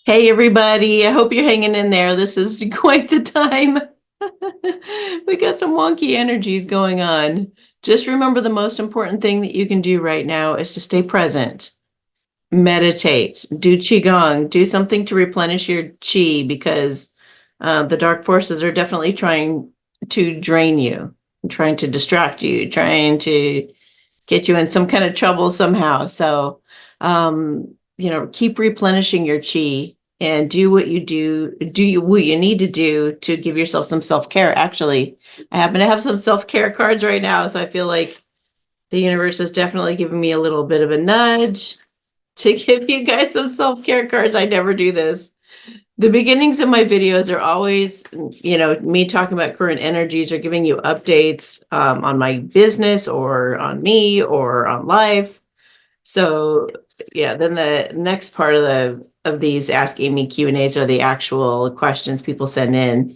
Hey everybody, I hope you're hanging in there. This is quite the time. We got some wonky energies going on. Just remember the most important thing that you can do right now is to stay present. Meditate, do qigong, do something to replenish your qi because the dark forces are definitely trying to drain you, trying to distract you, trying to get you in some kind of trouble somehow. So, keep replenishing your chi and do what you need to do to give yourself some self-care. Actually, I happen to have some self-care cards right now, so I feel like the universe is definitely giving me a little bit of a nudge to give you guys some self-care cards. I never do this. The beginnings of my videos are always, me talking about current energies or giving you updates on my business or on me or on life. So yeah, then the next part of these Ask Amy Q&As are the actual questions people send in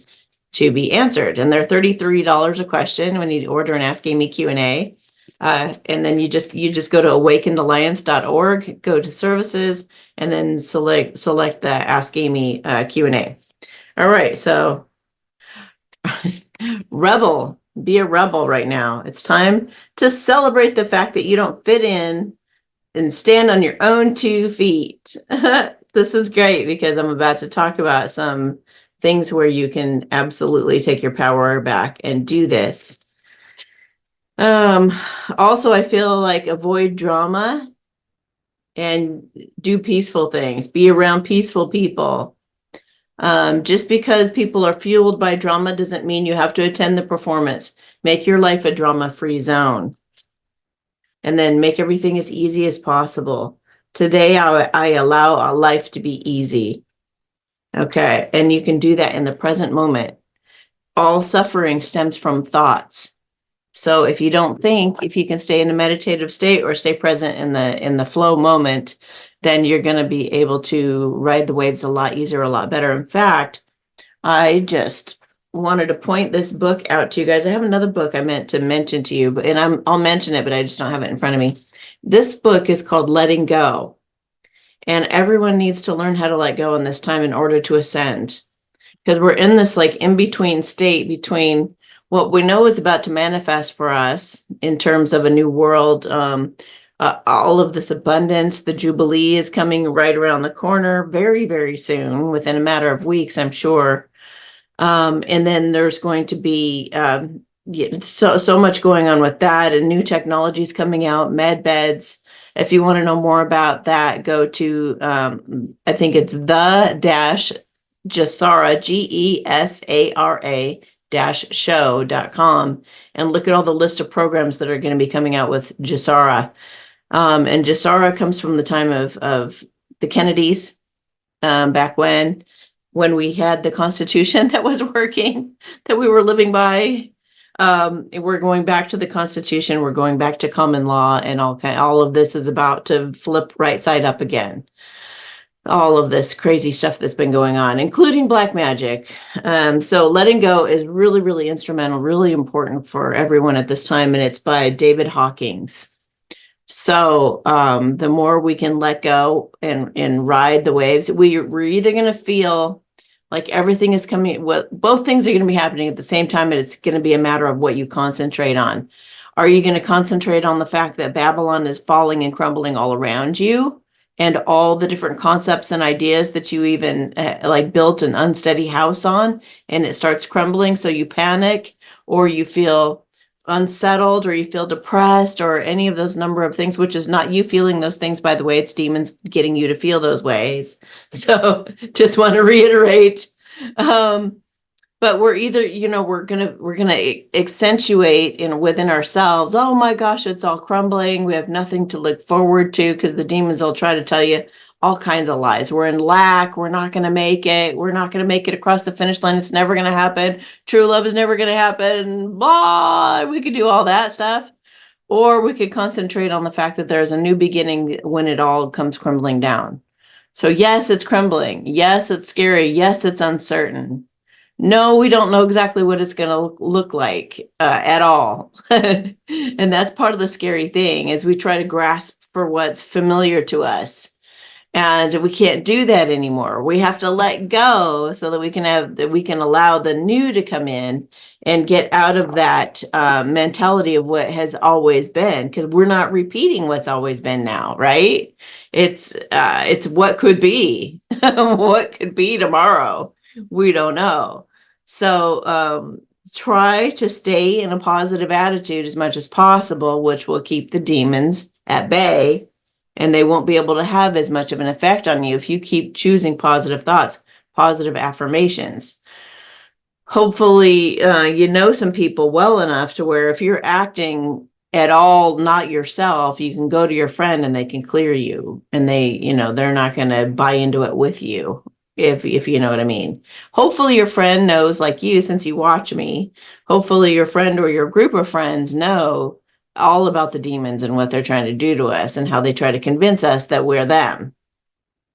to be answered. And they're $33 a question when you order an Ask Amy Q&A. And then you just go to awakenedalliance.org, go to services, and then select the Ask Amy Q&A. All right, so be a rebel right now. It's time to celebrate the fact that you don't fit in and stand on your own 2 feet. This is great because I'm about to talk about some things where you can absolutely take your power back and do this. Also, I feel like avoid drama and do peaceful things. Be around peaceful people. Just because people are fueled by drama doesn't mean you have to attend the performance. Make your life a drama-free zone. And then make everything as easy as possible. Today, I allow a life to be easy. Okay, and you can do that in the present moment. All suffering stems from thoughts. So if you don't think, if you can stay in a meditative state or stay present in the flow moment, then you're going to be able to ride the waves a lot easier, a lot better. In fact, I just wanted to point this book out to you guys. I have another book I meant to mention to you, I'll mention it, but I just don't have it in front of me. This book is called Letting Go. And everyone needs to learn how to let go in this time in order to ascend. Because we're in this like in-between state between what we know is about to manifest for us in terms of a new world. All of this abundance, the Jubilee is coming right around the corner very, very soon, within a matter of weeks, I'm sure. And then there's going to be so much going on with that, and new technologies coming out, med beds. If you want to know more about that, go to I think it's the dash Gesara, GESARA show.com, and look at all the list of programs that are going to be coming out with Gesara. And Gesara comes from the time of the Kennedys, back when we had the Constitution that was working, that we were living by. We're going back to the Constitution. We're going back to common law, and all of this is about to flip right side up again. All of this crazy stuff that's been going on, including black magic. So letting go is really, really instrumental, really important for everyone at this time, and it's by David Hawkins. So the more we can let go and ride the waves, we're either going to feel like everything is coming. Well, both things are going to be happening at the same time, and it's going to be a matter of what you concentrate on. Are you going to concentrate on the fact that Babylon is falling and crumbling all around you, and all the different concepts and ideas that you even like built an unsteady house on, and it starts crumbling, so you panic, or you feel unsettled, or you feel depressed, or any of those number of things, which is not you feeling those things, by the way, it's demons getting you to feel those ways. So just want to reiterate. But we're either, we're gonna accentuate within ourselves, oh my gosh, it's all crumbling, we have nothing to look forward to, because the demons will try to tell you all kinds of lies. We're in lack, we're not going to make it, across the finish line, it's never going to happen, true love is never going to happen, blah. We could do all that stuff, or we could concentrate on the fact that there's a new beginning when it all comes crumbling down. So yes, it's crumbling, yes, it's scary, yes, it's uncertain. No, we don't know exactly what it's going to look like at all. And that's part of the scary thing, is we try to grasp for what's familiar to us. And we can't do that anymore. We have to let go so that we can allow the new to come in and get out of that mentality of what has always been, because we're not repeating what's always been now, right? It's what could be, what could be tomorrow. We don't know. So try to stay in a positive attitude as much as possible, which will keep the demons at bay, and they won't be able to have as much of an effect on you if you keep choosing positive thoughts, positive affirmations. Hopefully, you know some people well enough to where if you're acting at all not yourself, you can go to your friend and they can clear you, and they're not going to buy into it with you, if you know what I mean. Hopefully your friend knows, like you, since you watch me, hopefully your friend or your group of friends know all about the demons and what they're trying to do to us and how they try to convince us that we're them.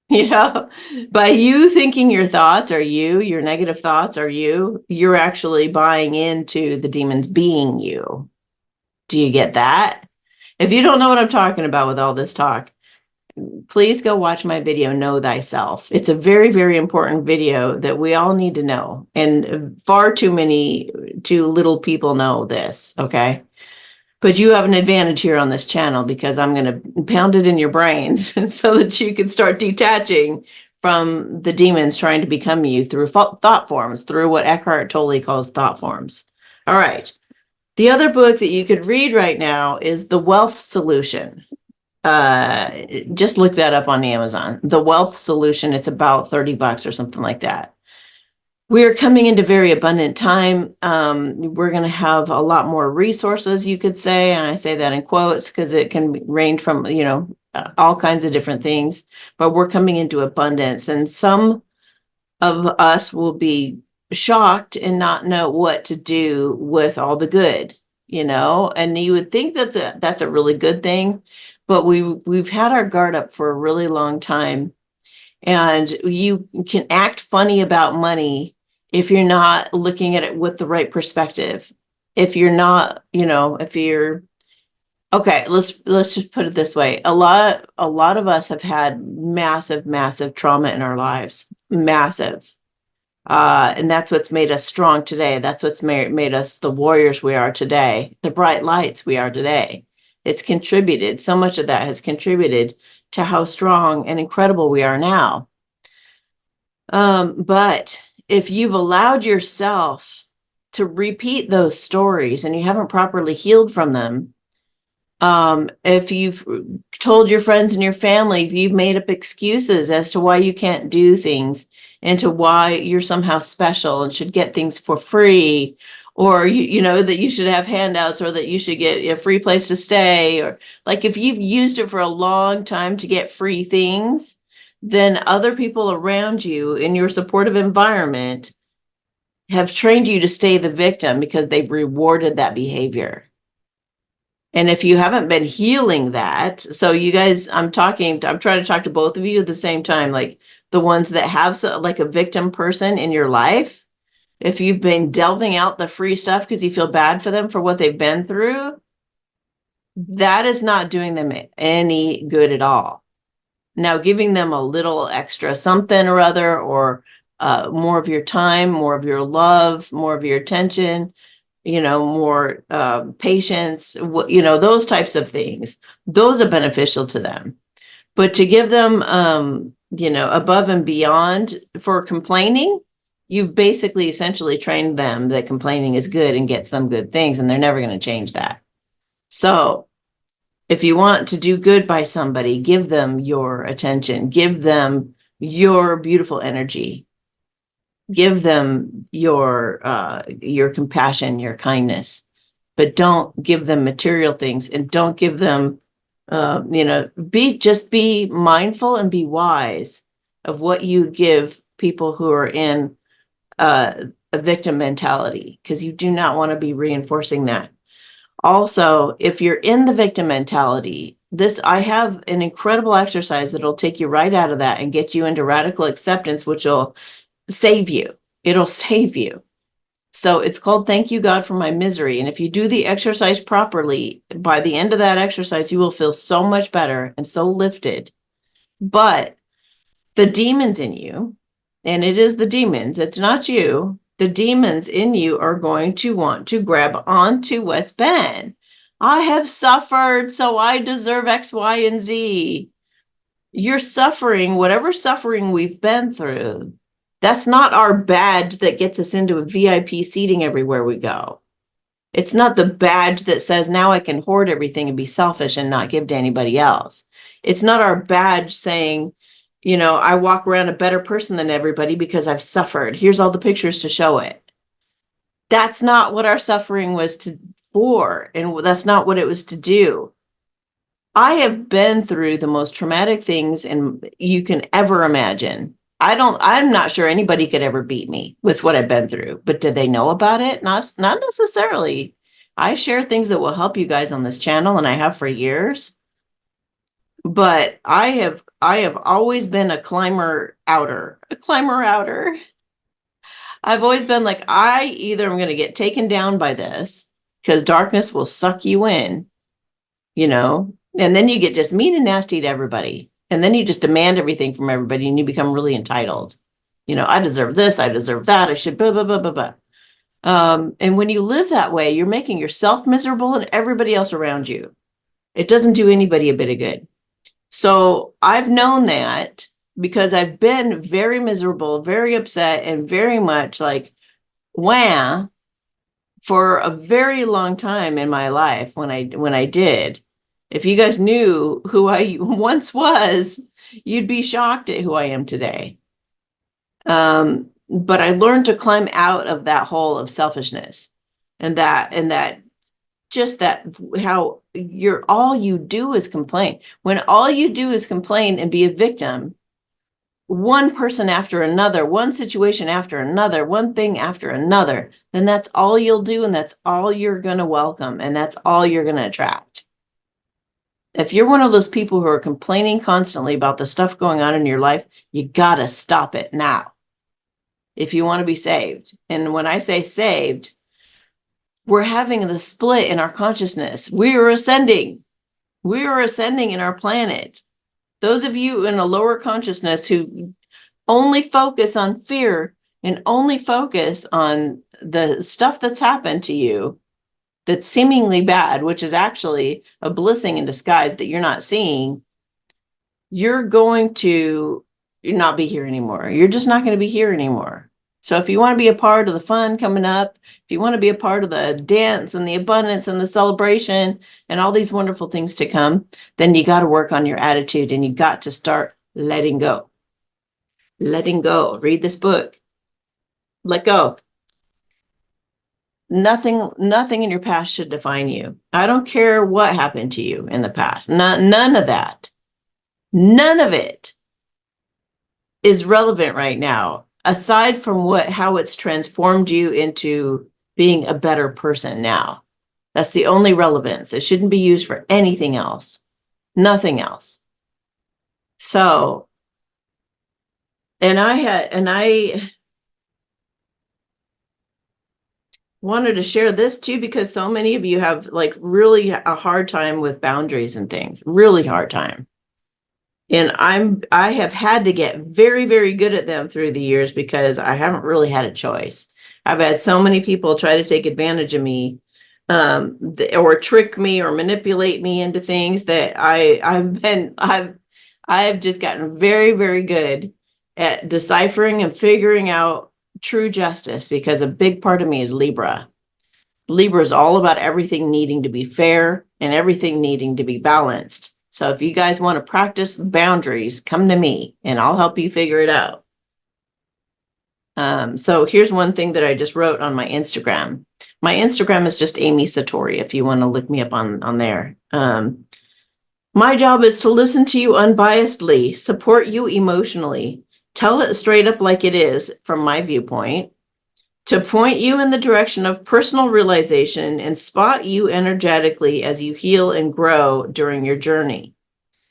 You know, by you thinking your thoughts are you, your negative thoughts are you, you're actually buying into the demons being you. Do you get that? If you don't know what I'm talking about with all this talk, please go watch my video, Know Thyself. It's a very, very important video that we all need to know. And far too little people know this, okay? But you have an advantage here on this channel because I'm going to pound it in your brains so that you can start detaching from the demons trying to become you through thought forms, through what Eckhart Tolle calls thought forms. All right. The other book that you could read right now is The Wealth Solution. Just look that up on Amazon. The Wealth Solution. It's about $30 or something like that. We are coming into very abundant time. We're going to have a lot more resources, you could say, and I say that in quotes because it can range from, all kinds of different things, but we're coming into abundance, and some of us will be shocked and not know what to do with all the good, and you would think that's a really good thing, but we've had our guard up for a really long time. And you can act funny about money if you're not looking at it with the right perspective. If you're not, if you're okay, let's just put it this way. A lot of us have had massive, massive trauma in our lives. Massive. And that's what's made us strong today. That's what's made us the warriors we are today, the bright lights we are today. It's contributed. So much of that has contributed to how strong and incredible we are now. But if you've allowed yourself to repeat those stories and you haven't properly healed from them, if you've told your friends and your family, if you've made up excuses as to why you can't do things and to why you're somehow special and should get things for free, or that you should have handouts, or that you should get a free place to stay, or like if you've used it for a long time to get free things, then other people around you in your supportive environment have trained you to stay the victim because they've rewarded that behavior. And if you haven't been healing that, so you guys, I'm trying to talk to both of you at the same time, like the ones that have like a victim person in your life, if you've been delving out the free stuff because you feel bad for them for what they've been through, that is not doing them any good at all. Now, giving them a little extra something or other, or more of your time, more of your love, more of your attention, more patience, those types of things, those are beneficial to them. But to give them, above and beyond for complaining, you've basically essentially trained them that complaining is good and gets them good things, and they're never going to change that. So if you want to do good by somebody, give them your attention, give them your beautiful energy, give them your compassion, your kindness, but don't give them material things, and don't give them, be mindful and be wise of what you give people who are in a victim mentality, because you do not want to be reinforcing that. Also, if you're in the victim mentality, I have an incredible exercise that'll take you right out of that and get you into radical acceptance, which will save you. It'll save you. So it's called Thank You, God, for My Misery. And if you do the exercise properly, by the end of that exercise, you will feel so much better and so lifted. But The demons in you, and it is the demons, it's not you. The demons in you are going to want to grab onto what's been. I have suffered, so I deserve X, Y, and Z. You're suffering, whatever suffering we've been through, that's not our badge that gets us into a VIP seating everywhere we go. It's not the badge that says now I can hoard everything and be selfish and not give to anybody else. It's not our badge saying, I walk around a better person than everybody because I've suffered. Here's all the pictures to show it. That's not what our suffering was for, and that's not what it was to do. I have been through the most traumatic things and you can ever imagine. I'm not sure anybody could ever beat me with what I've been through, but did they know about it? Not necessarily. I share things that will help you guys on this channel, and I have for years. But I have always been a climber outer. I've always been like, I either am going to get taken down by this because darkness will suck you in, and then you get just mean and nasty to everybody. And then you just demand everything from everybody and you become really entitled. I deserve this, I deserve that, I should blah, blah, blah, blah, blah. And when you live that way, you're making yourself miserable and everybody else around you. It doesn't do anybody a bit of good. So I've known that because I've been very miserable, very upset, and very much like, wah, for a very long time in my life when I did. If you guys knew who I once was, you'd be shocked at who I am today. But I learned to climb out of that hole of selfishness and that just that how all you do is complain. When all you do is complain and be a victim, one person after another, one situation after another, one thing after another, then that's all you'll do. And that's all you're going to welcome. And that's all you're going to attract. If you're one of those people who are complaining constantly about the stuff going on in your life, you got to stop it now if you want to be saved. And when I say saved, we're having the split in our consciousness. We are ascending. We are ascending in our planet. Those of you in a lower consciousness who only focus on fear and only focus on the stuff that's happened to you that's seemingly bad, which is actually a blissing in disguise that you're not seeing, you're going to not be here anymore. You're just not going to be here anymore. So if you want to be a part of the fun coming up, if you want to be a part of the dance and the abundance and the celebration and all these wonderful things to come, then you got to work on your attitude and you got to start letting go. Letting go. Read this book. Let go. Nothing in your past should define you. I don't care what happened to you in the past. None of that. None of it is relevant right now, aside from how it's transformed you into being a better person now. That's the only relevance. It shouldn't be used for anything else. Nothing else. So, and I wanted to share this too, because so many of you have like really a hard time with boundaries and things, really hard time. And I have had to get very, very good at them through the years because I haven't really had a choice. I've had so many people try to take advantage of me, or trick me or manipulate me into things that I've just gotten very, very good at deciphering and figuring out true justice, because a big part of me is Libra. Libra is all about everything needing to be fair and everything needing to be balanced. So if you guys want to practice boundaries, come to me and I'll help you figure it out. So here's one thing that I just wrote on my Instagram. My Instagram is just Amy Satori, if you want to look me up on there. My job is to listen to you unbiasedly, support you emotionally, tell it straight up like it is from my viewpoint, to point you in the direction of personal realization and spot you energetically as you heal and grow during your journey.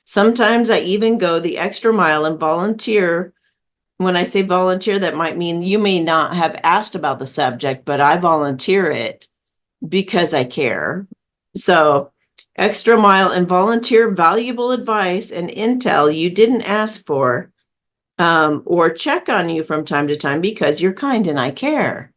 Sometimes I even go the extra mile and volunteer. When I say volunteer, that might mean you may not have asked about the subject, but I volunteer it because I care. So extra mile and volunteer valuable advice and intel you didn't ask for or check on you from time to time because you're kind and I care.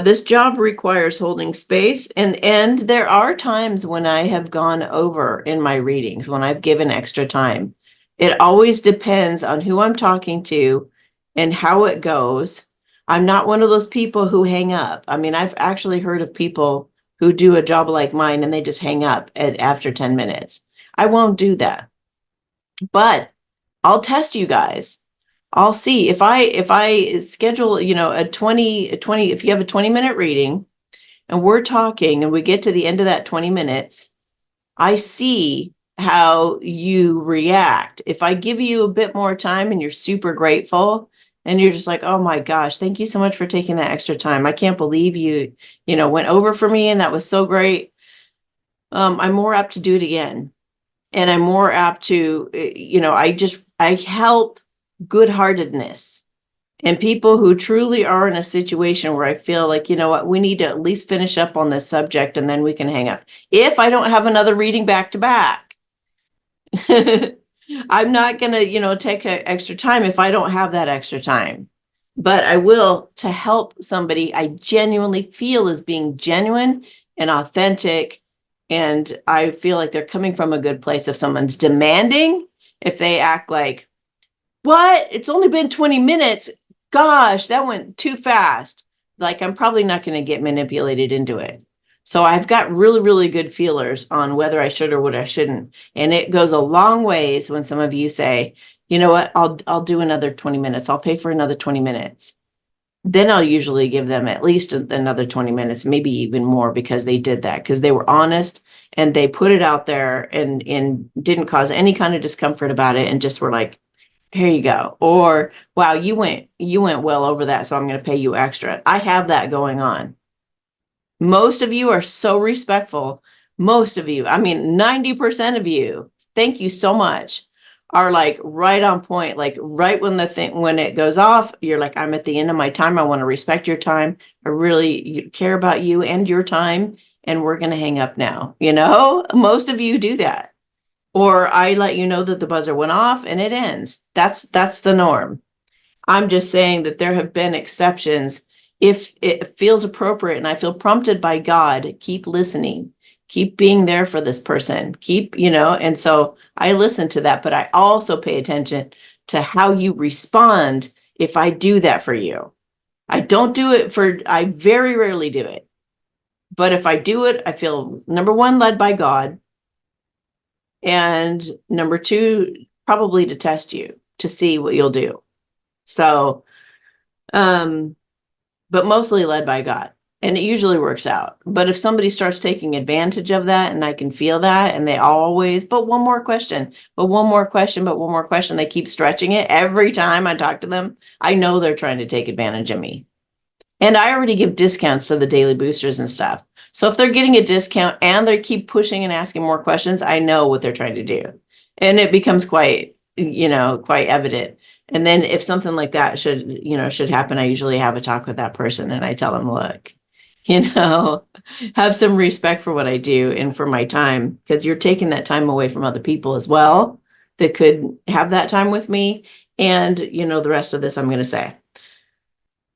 This job requires holding space, and there are times when I have gone over in my readings, when I've given extra time. It always depends on who I'm talking to and how it goes. I'm not one of those people who hang up. I mean, I've actually heard of people who do a job like mine and they just hang up after 10 minutes. I won't do that, but I'll test you guys. I'll see if I schedule, a 20, if you have a 20-minute reading and we're talking and we get to the end of that 20 minutes, I see how you react. If I give you a bit more time and you're super grateful and you're just like, oh my gosh, thank you so much for taking that extra time. I can't believe you went over for me and that was so great. I'm more apt to do it again. And I'm more apt to, I help good-heartedness and people who truly are in a situation where I feel like, you know what, we need to at least finish up on this subject and then we can hang up. If I don't have another reading back to back, I'm not going to, take extra time if I don't have that extra time. But I will to help somebody I genuinely feel is being genuine and authentic. And I feel like they're coming from a good place. If someone's demanding, if they act like, what? It's only been 20 minutes. Gosh, that went too fast. Like, I'm probably not going to get manipulated into it. So I've got really, really good feelers on whether I should or what I shouldn't. And it goes a long ways when some of you say, you know what, I'll do another 20 minutes. I'll pay for another 20 minutes. Then I'll usually give them at least another 20 minutes, maybe even more, because they did that, because they were honest and they put it out there and didn't cause any kind of discomfort about it and just were like, here you go. Or, wow, you went well over that, so I'm going to pay you extra. I have that going on. Most of you are so respectful. Most of you, I mean, 90% of you, thank you so much, are like right on point. Like right when when it goes off, you're like, I'm at the end of my time. I want to respect your time. I really care about you and your time. And we're going to hang up now. Most of you do that. Or I let you know that the buzzer went off and it ends. That's the norm. I'm just saying that there have been exceptions. If it feels appropriate and I feel prompted by God, keep listening, keep being there for this person, and so I listen to that, but I also pay attention to how you respond if I do that for you. I very rarely do it. But if I do it, I feel, number one, led by God. And number two, probably to test you to see what you'll do. So, but mostly led by God. And it usually works out. But if somebody starts taking advantage of that, and I can feel that, and they always, but one more question, but one more question, but one more question, they keep stretching it every time I talk to them, I know they're trying to take advantage of me. And I already give discounts to the daily boosters and stuff. So if they're getting a discount and they keep pushing and asking more questions, I know what they're trying to do. And it becomes quite evident. And then if something like that should happen, I usually have a talk with that person and I tell them, look, have some respect for what I do and for my time, because you're taking that time away from other people as well that could have that time with me. And, the rest of this I'm going to say.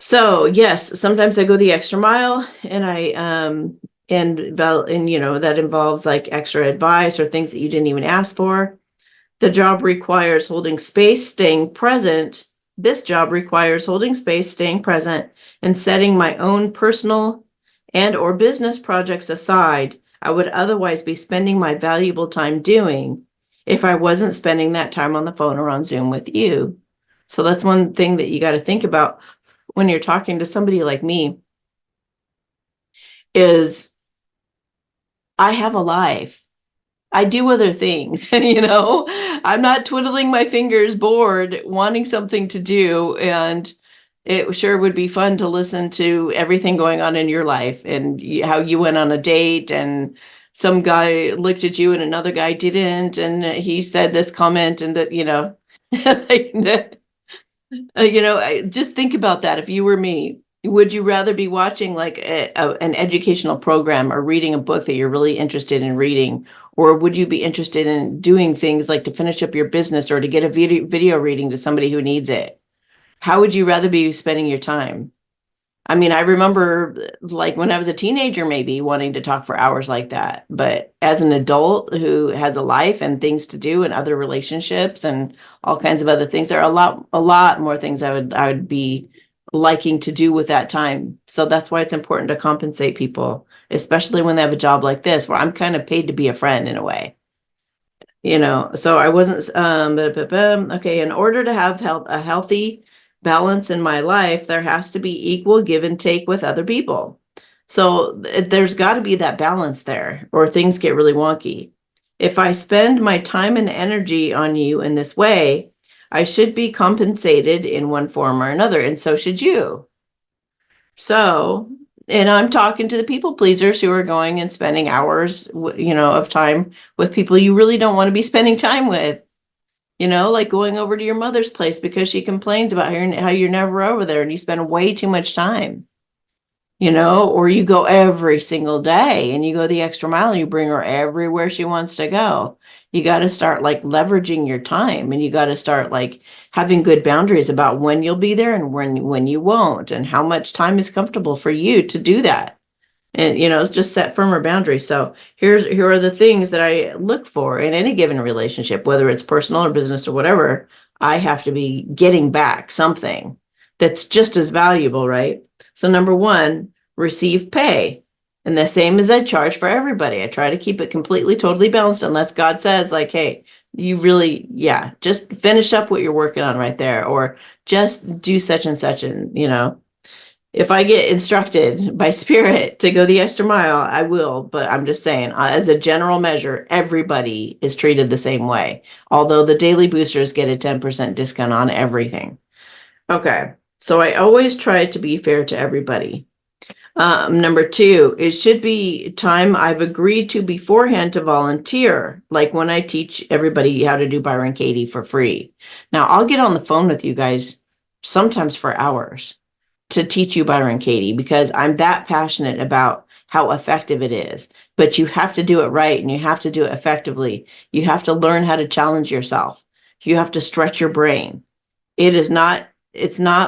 So yes, sometimes I go the extra mile and that involves like extra advice or things that you didn't even ask for. The job requires holding space, staying present. This job requires holding space, staying present, and setting my own personal and or business projects aside I would otherwise be spending my valuable time doing if I wasn't spending that time on the phone or on Zoom with you. So that's one thing that you got to think about when you're talking to somebody like me is I have a life. I do other things, I'm not twiddling my fingers bored, wanting something to do. And it sure would be fun to listen to everything going on in your life and how you went on a date and some guy looked at you and another guy didn't. And he said this comment and that, like, just think about that. If you were me, would you rather be watching like an educational program or reading a book that you're really interested in reading, Or would you be interested in doing things like to finish up your business or to get a video reading to somebody who needs it? How would you rather be spending your time? I mean, I remember like when I was a teenager, maybe wanting to talk for hours like that. But as an adult who has a life and things to do and other relationships and all kinds of other things, there are a lot more things I would be liking to do with that time. So that's why it's important to compensate people, especially when they have a job like this, where I'm kind of paid to be a friend in a way. So I wasn't okay. In order to have a healthy balance in my life, there has to be equal give and take with other people. So there's got to be that balance there, or things get really wonky. If I spend my time and energy on you in this way, I should be compensated in one form or another, and so should you. So, and I'm talking to the people pleasers who are going and spending hours, of time with people you really don't want to be spending time with. Like going over to your mother's place because she complains about how you're never over there and you spend way too much time. Or you go every single day and you go the extra mile and you bring her everywhere she wants to go. You got to start like leveraging your time, and you got to start like having good boundaries about when you'll be there and when you won't, and how much time is comfortable for you to do that. And it's just set firmer boundaries. So here are the things that I look for in any given relationship, whether it's personal or business or whatever. I have to be getting back something that's just as valuable, right? So number one, receive pay. And the same as I charge for everybody. I try to keep it completely, totally balanced unless God says like, hey, you really, yeah, just finish up what you're working on right there, or just do such and such. And, if I get instructed by spirit to go the extra mile, I will. But I'm just saying, as a general measure, everybody is treated the same way. Although the daily boosters get a 10% discount on everything. Okay. So I always try to be fair to everybody. Number two, it should be time I've agreed to beforehand to volunteer, like when I teach everybody how to do Byron Katie for free. Now, I'll get on the phone with you guys sometimes for hours to teach you Byron Katie because I'm that passionate about how effective it is. But you have to do it right, and you have to do it effectively. You have to learn how to challenge yourself. You have to stretch your brain. It's not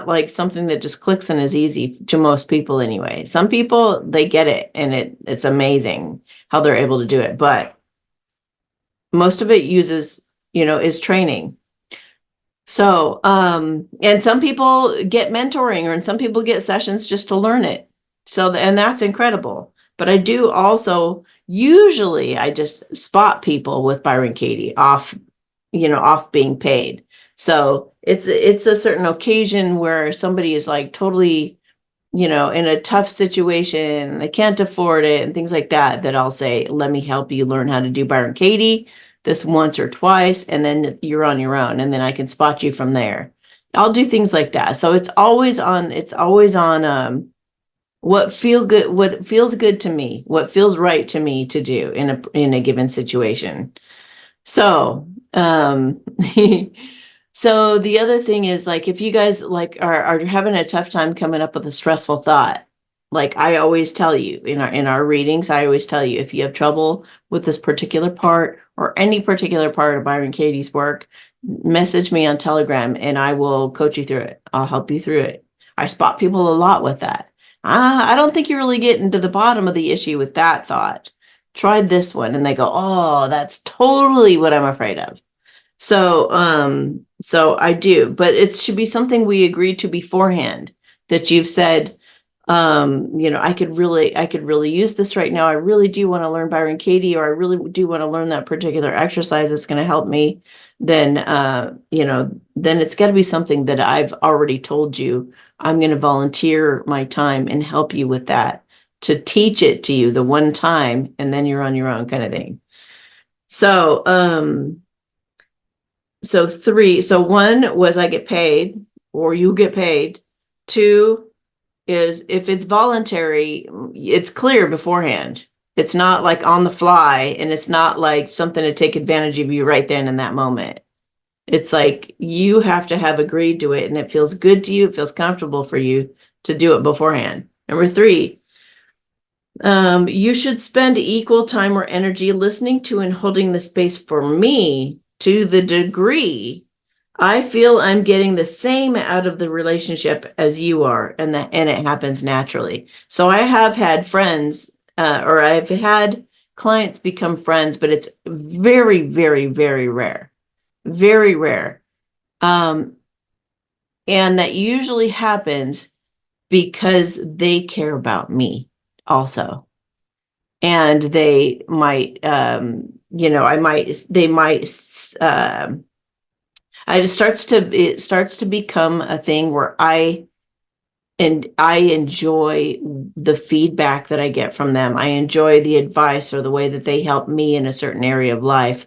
like something that just clicks and is easy to most people anyway. Some people, they get it, and it's amazing how they're able to do it. But most of it is training. So, and some people get mentoring, and some people get sessions just to learn it. So, and that's incredible. But I do also, usually I just spot people with Byron Katie off being paid. So it's a certain occasion where somebody is like totally, in a tough situation, they can't afford it and things like that, that I'll say, let me help you learn how to do Byron Katie this once or twice, and then you're on your own, and then I can spot you from there. I'll do things like that. So it's always on what feels good to me, what feels right to me to do in a given situation. So, so the other thing is, like, if you guys like are having a tough time coming up with a stressful thought, like I always tell you in our readings, I always tell you, if you have trouble with this particular part or any particular part of Byron Katie's work, message me on Telegram and I will coach you through it. I'll help you through it. I spot people a lot with that. I don't think you're really getting to the bottom of the issue with that thought. Try this one, and they go, oh, that's totally what I'm afraid of. So I do, but it should be something we agreed to beforehand, that you've said, I could really use this right now. I really do want to learn Byron Katie, or I really do want to learn that particular exercise that's going to help me. Then it's got to be something that I've already told you I'm going to volunteer my time and help you with that, to teach it to you the one time, and then you're on your own, kind of thing. So one was I get paid, or you get paid. Two is, if it's voluntary, it's clear beforehand. It's not like on the fly, and it's not like something to take advantage of you right then in that moment. It's like you have to have agreed to it, and it feels good to you, it feels comfortable for you to do it beforehand. Number three, You should spend equal time or energy listening to and holding the space for me to the degree I feel I'm getting the same out of the relationship as you are, and it happens naturally. So I have had friends, or I've had clients become friends, but it's very, very, very rare, very rare. Um, and that usually happens because they care about me also. And they might, they might, it starts to become a thing where I enjoy the feedback that I get from them. I enjoy the advice or the way that they help me in a certain area of life.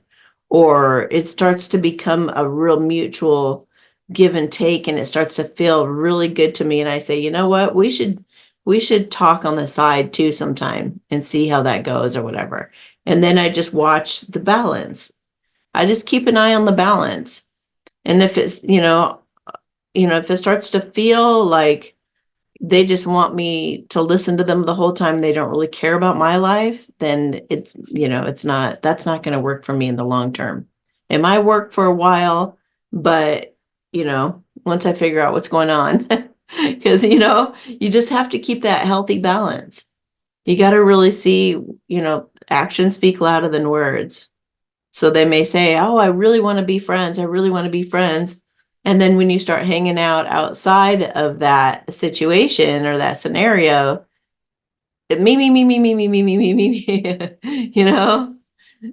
Or it starts to become a real mutual give and take, and it starts to feel really good to me. And I say, you know what, we should talk on the side too sometime and see how that goes or whatever. And then I just watch the balance. I just keep an eye on the balance. And if it's, if it starts to feel like they just want me to listen to them the whole time, they don't really care about my life, then that's not going to work for me in the long term. It might work for a while, but, once I figure out what's going on, because, you just have to keep that healthy balance. You got to really see, actions speak louder than words. So they may say, oh, I really want to be friends. I really want to be friends. And then when you start hanging out outside of that situation or that scenario, me,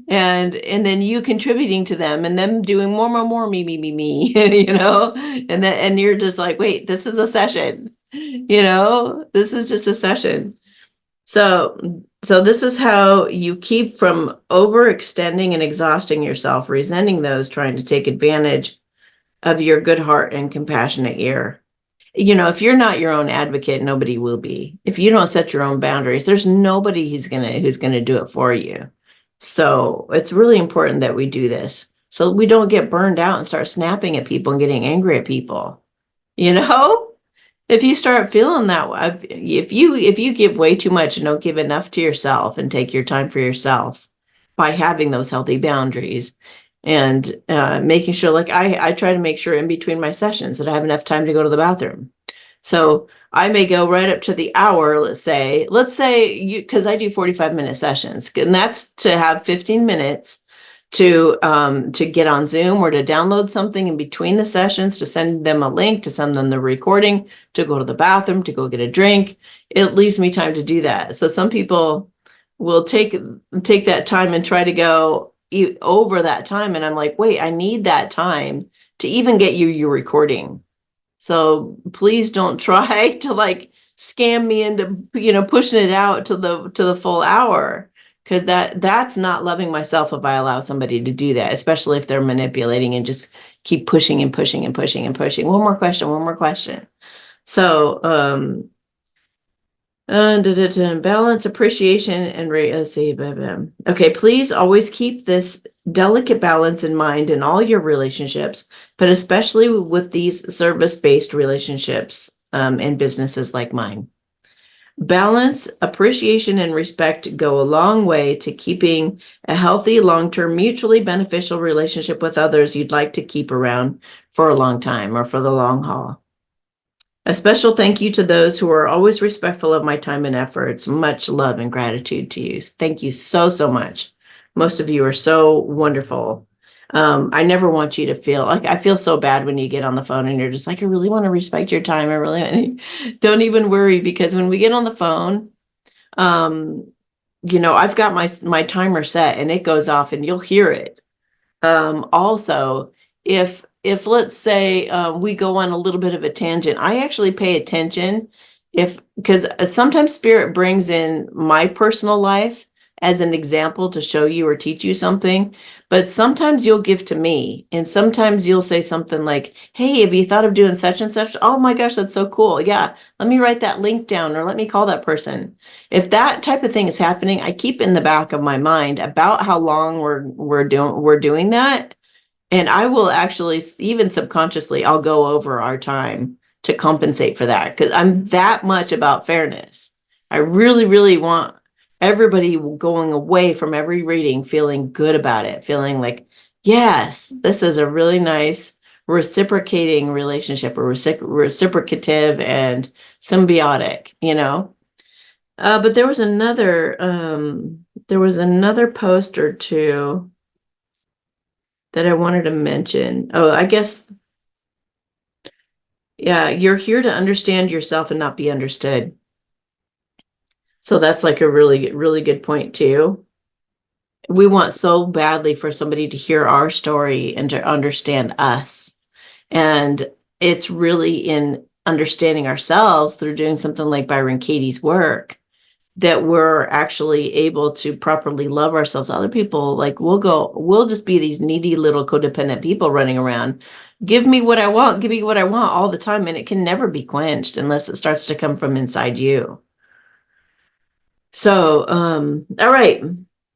and then you contributing to them and them doing more, me, and you're just like, wait, this is a session, this is just a session. So this is how you keep from overextending and exhausting yourself, resenting those trying to take advantage of your good heart and compassionate ear. If you're not your own advocate, nobody will be. If you don't set your own boundaries, there's nobody who's gonna do it for you. So it's really important that we do this so we don't get burned out and start snapping at people and getting angry at people. You know? If you start feeling that way, if you give way too much and don't give enough to yourself and take your time for yourself by having those healthy boundaries and making sure, like I try to make sure in between my sessions that I have enough time to go to the bathroom. So I may go right up to the hour, let's say you, because I do 45-minute sessions, and that's to have 15 minutes to get on Zoom or to download something in between the sessions, to send them a link, to send them the recording, to go to the bathroom, to go get a drink. It leaves me time to do that. So some people will take that time and try to go over that time, and I'm like, wait, I need that time to even get you your recording. So please don't try to like scam me into, pushing it out to the full hour, because that's not loving myself if I allow somebody to do that, especially if they're manipulating and just keep pushing and pushing and pushing and pushing. One more question, one more question. So, balance, appreciation, and rate. Let's see. Okay, please always keep this delicate balance in mind in all your relationships, but especially with these service-based relationships and businesses like mine. Balance, appreciation, and respect go a long way to keeping a healthy, long-term, mutually beneficial relationship with others you'd like to keep around for a long time or for the long haul. A special thank you to those who are always respectful of my time and efforts. Much love and gratitude to you. Thank you so, so much. Most of you are so wonderful. I never want you to feel like, I feel so bad when you get on the phone and you're just like, I really want to respect your time. I really don't even worry, because when we get on the phone, I've got my timer set and it goes off and you'll hear it. Also, if let's say we go on a little bit of a tangent, I actually pay attention because sometimes spirit brings in my personal life as an example to show you or teach you something, but sometimes you'll give to me and sometimes you'll say something like, hey, have you thought of doing such and such? Oh my gosh, that's so cool. Yeah, let me write that link down or let me call that person. If that type of thing is happening, I keep in the back of my mind about how long we're doing that. And I will actually, even subconsciously, I'll go over our time to compensate for that, because I'm that much about fairness. I really, really want everybody going away from every reading feeling good about it, feeling like, yes, this is a really nice reciprocating relationship, or reciprocative and symbiotic, you know. But there was another post or two that I wanted to mention. Oh, I guess, yeah, you're here to understand yourself and not be understood. So that's like a really, really good point too. We want so badly for somebody to hear our story and to understand us. And it's really in understanding ourselves through doing something like Byron Katie's work that we're actually able to properly love ourselves. Other people, like, we'll just be these needy little codependent people running around. Give me what I want, give me what I want all the time. And it can never be quenched unless it starts to come from inside you. So, all right.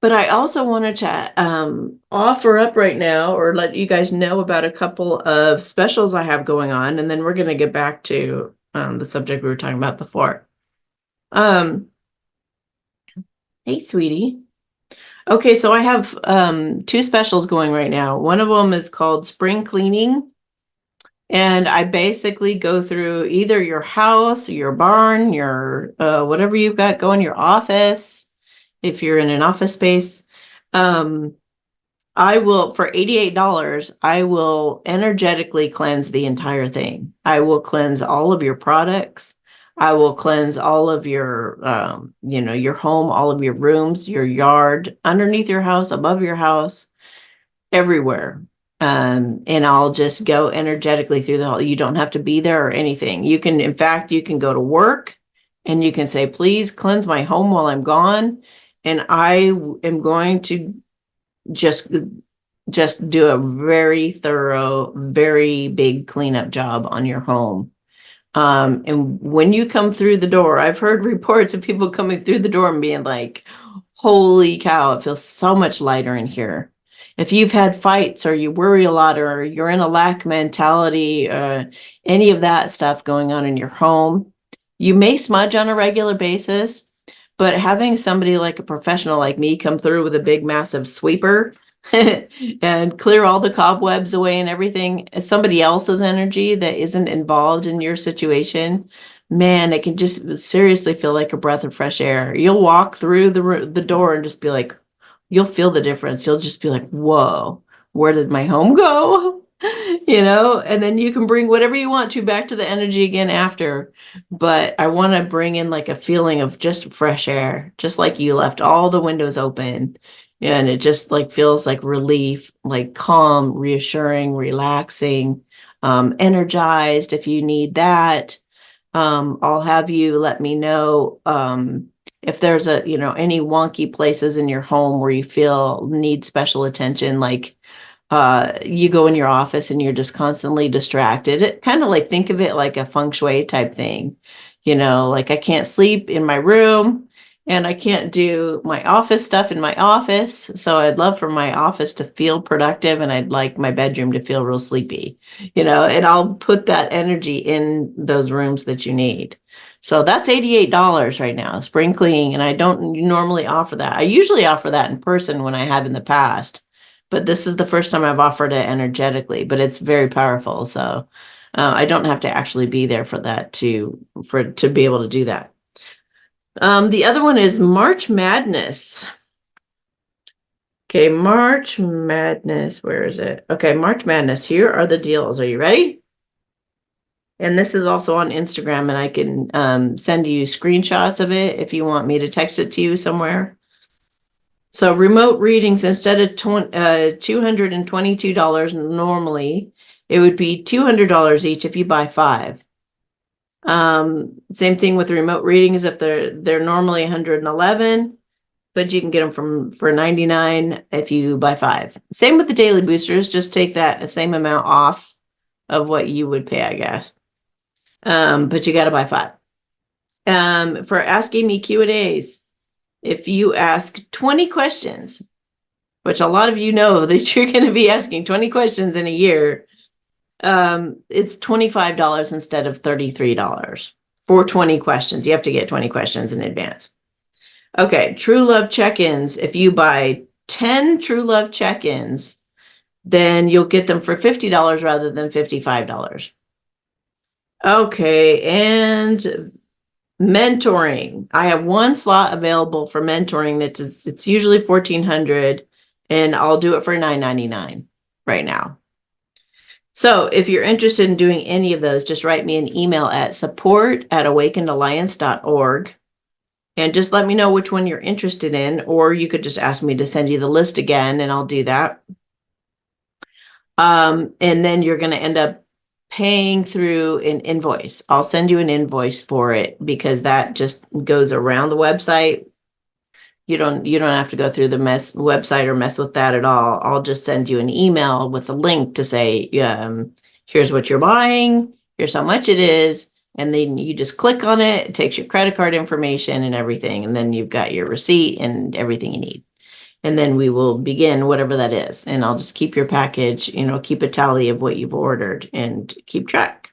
But I also wanted to offer up right now, or let you guys know about a couple of specials I have going on, and then we're going to get back to the subject we were talking about before. Hey, sweetie. Okay, so I have two specials going right now. One of them is called Spring Cleaning, and I basically go through either your house, your barn, your whatever you've got going, your office, if you're in an office space. I will, for $88, I will energetically cleanse the entire thing. I will cleanse all of your products. I will cleanse all of your, your home, all of your rooms, your yard, underneath your house, above your house, everywhere. And I'll just go energetically through the whole, you don't have to be there or anything. You can, in fact, you can go to work and you can say, please cleanse my home while I'm gone. And I am going to just do a very thorough, very big cleanup job on your home. And when you come through the door, I've heard reports of people coming through the door and being like, holy cow, it feels so much lighter in here. If you've had fights, or you worry a lot, or you're in a lack mentality, any of that stuff going on in your home, you may smudge on a regular basis, but having somebody like a professional like me come through with a big, massive sweeper and clear all the cobwebs away and everything, somebody else's energy that isn't involved in your situation, man, it can just seriously feel like a breath of fresh air. You'll walk through the door and just be like, you'll feel the difference. You'll just be like, whoa, where did my home go? And then you can bring whatever you want to back to the energy again after. But I want to bring in like a feeling of just fresh air, just like you left all the windows open. And it just like feels like relief, like calm, reassuring, relaxing, energized if you need that. I'll have you let me know if there's any wonky places in your home where you feel need special attention, like you go in your office and you're just constantly distracted. It kind of like, think of it like a feng shui type thing, like I can't sleep in my room and I can't do my office stuff in my office. So I'd love for my office to feel productive, and I'd like my bedroom to feel real sleepy, and I'll put that energy in those rooms that you need. So that's $88 right now, spring cleaning. And I don't normally offer that. I usually offer that in person when I have in the past, but this is the first time I've offered it energetically, but it's very powerful. So I don't have to actually be there for that to be able to do that. The other one is March Madness. Okay, March Madness. Where is it? Okay, March Madness. Here are the deals. Are you ready? And this is also on Instagram, and I can send you screenshots of it if you want me to text it to you somewhere. So remote readings, instead of $222 normally, it would be $200 each if you buy 5. Same thing with remote readings. If they're normally $111, but you can get them for $99 if you buy 5. Same with the daily boosters. Just take that same amount off of what you would pay, I guess. But you got to buy 5. For asking me Q&As, if you ask 20 questions, which a lot of you know that you're going to be asking 20 questions in a year, it's $25 instead of $33 for 20 questions. You have to get 20 questions in advance. Okay, True Love check-ins. If you buy 10 True Love check-ins, then you'll get them for $50 rather than $55. Okay, and mentoring. I have one slot available for mentoring it's usually $1,400, and I'll do it for $9.99 right now. So if you're interested in doing any of those, just write me an email at support@awakenedalliance.org and just let me know which one you're interested in, or you could just ask me to send you the list again and I'll do that. And then you're going to end up paying through an invoice. I'll send you an invoice for it because that just goes around the website. You don't have to go through the website or mess with that at all. I'll just send you an email with a link to say, here's what you're buying, here's how much it is, and then you just click on it. It takes your credit card information and everything, and then you've got your receipt and everything you need. And then we will begin whatever that is. And I'll just keep your package, keep a tally of what you've ordered and keep track.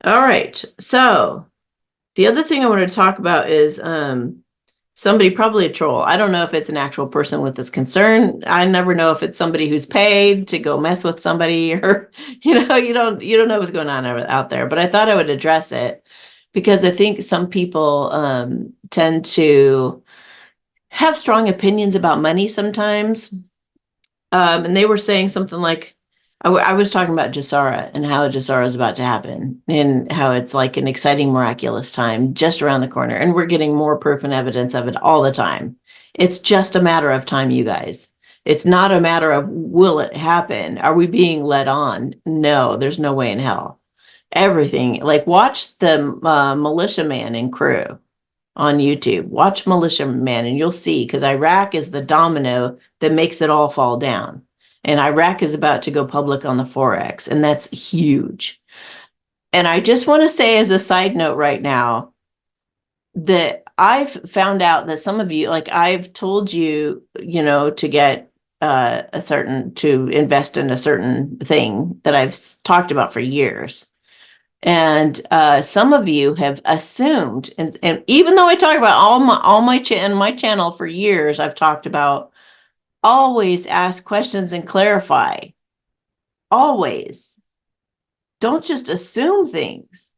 All right. So the other thing I wanted to talk about is somebody, probably a troll. I don't know if it's an actual person with this concern. I never know if it's somebody who's paid to go mess with somebody, or you don't know what's going on out there. But I thought I would address it because I think some people tend to have strong opinions about money sometimes. And they were saying something like, I was talking about Jasara and how Jasara is about to happen and how it's like an exciting, miraculous time just around the corner. And we're getting more proof and evidence of it all the time. It's just a matter of time, you guys. It's not a matter of will it happen? Are we being led on? No, there's no way in hell. Everything, like watch the Militia Man and Crew on YouTube. Watch Militia Man and you'll see, because Iraq is the domino that makes it all fall down. And Iraq is about to go public on the Forex, and that's huge. And I just want to say as a side note right now that I've found out that some of you, like I've told you, to get to invest in a certain thing that I've talked about for years. And some of you have assumed, and even though I talk about all my channel for years, I've talked about always ask questions and clarify. Always. Don't just assume things.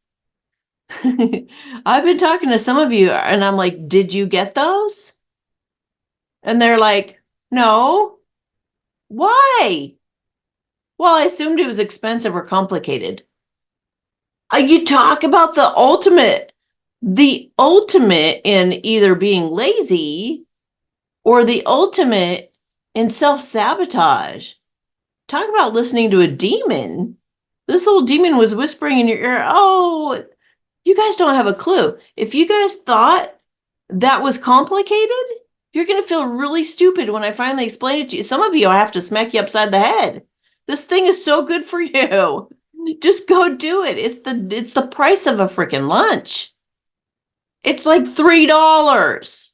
I've been talking to some of you and I'm like, did you get those? And they're like, no. Why? Well, I assumed it was expensive or complicated. You talk about the ultimate in either being lazy or the ultimate in self-sabotage. Talk about listening to a demon. This little demon was whispering in your ear, oh, you guys don't have a clue. If you guys thought that was complicated, you're going to feel really stupid when I finally explain it to you. Some of you, I have to smack you upside the head. This thing is so good for you. Just go do it. It's the price of a freaking lunch. It's like $3.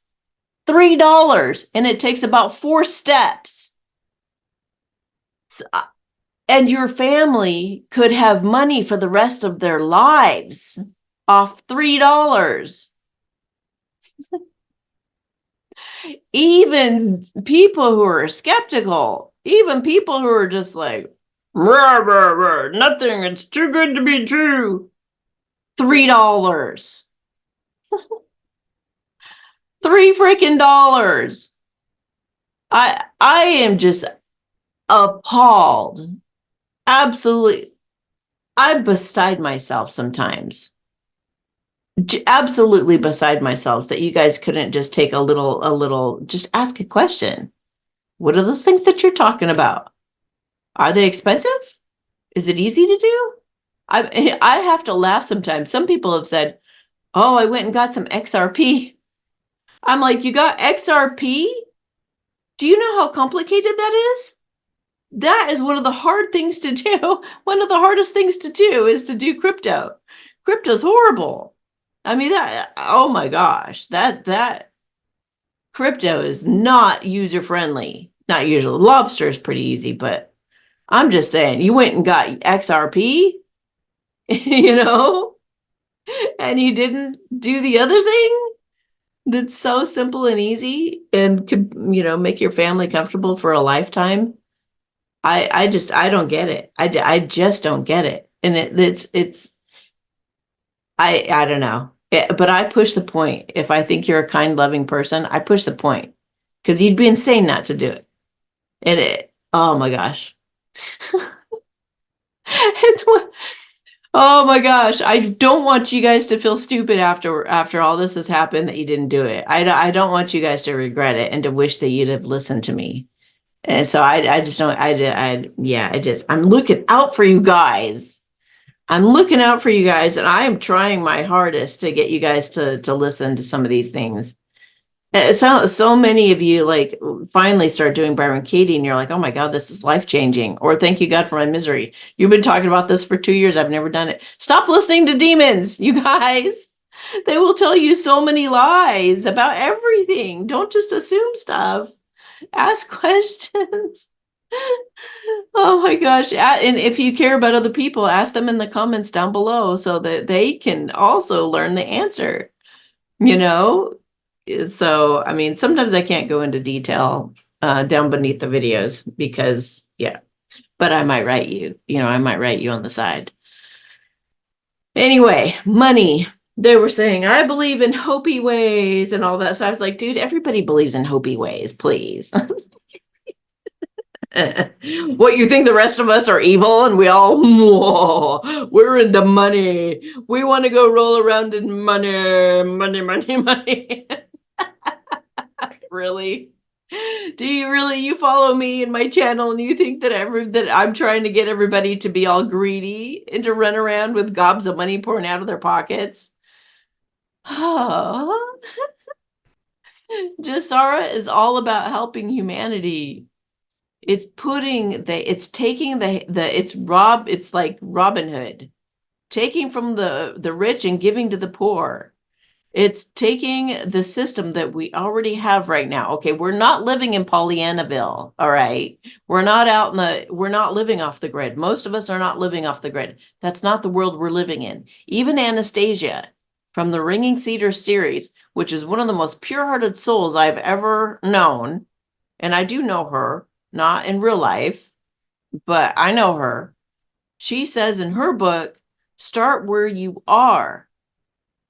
$3. And it takes about 4 steps. And your family could have money for the rest of their lives off $3. Even people who are skeptical, even people who are just like, rah, rah, rah, nothing, it's too good to be true. $3. $3 freaking. I am just appalled. Absolutely. I'm beside myself sometimes. Absolutely beside myself that you guys couldn't just take a little, just ask a question. What are those things that you're talking about? Are they expensive? Is it easy to do? I have to laugh sometimes. Some people have said, oh, I went and got some XRP. I'm like, you got XRP? Do you know how complicated that is? That is one of the hard things to do. One of the hardest things to do is to do crypto. Crypto's horrible. I mean, oh my gosh, that crypto is not user friendly. Not usually. Lobster is pretty easy, but I'm just saying, you went and got XRP, and you didn't do the other thing. that's so simple and easy and could, make your family comfortable for a lifetime. I don't get it. I just don't get it. And I don't know. But I push the point. If I think you're a kind, loving person, I push the point because you'd be insane not to do it. Oh my gosh. It's what, oh my gosh. I don't want you guys to feel stupid after all this has happened that you didn't do it. I don't want you guys to regret it and to wish that you'd have listened to me. And so I just don't, yeah, I'm looking out for you guys. I'm looking out for you guys, and I am trying my hardest to get you guys to listen to some of these things. So many of you like finally start doing Byron Katie, and you're like, oh my God, this is life changing. Or thank you God for my misery. You've been talking about this for 2 years. I've never done it. Stop listening to demons, you guys. They will tell you so many lies about everything. Don't just assume stuff. Ask questions. Oh my gosh. And if you care about other people, ask them in the comments down below so that they can also learn the answer, you know? So, I mean, sometimes I can't go into detail down beneath the videos because, yeah, but I might write you, I might write you on the side. Anyway, money. They were saying, I believe in Hopi ways and all that. So I was like, dude, everybody believes in Hopi ways, please. What, you think the rest of us are evil and we all, whoa, we're into money. We want to go roll around in money, money, money, money. Really? Do you really, you follow me in my channel and you think that that I'm trying to get everybody to be all greedy and to run around with gobs of money pouring out of their pockets? Oh. Jasara is all about helping humanity. It's taking it's like Robin Hood, taking from the rich and giving to the poor. It's taking the system that we already have right now. Okay, we're not living in Pollyannaville, all right? We're not living off the grid. Most of us are not living off the grid. That's not the world we're living in. Even Anastasia from the Ringing Cedars series, which is one of the most pure-hearted souls I've ever known, and I do know her, not in real life, but I know her. She says in her book, start where you are.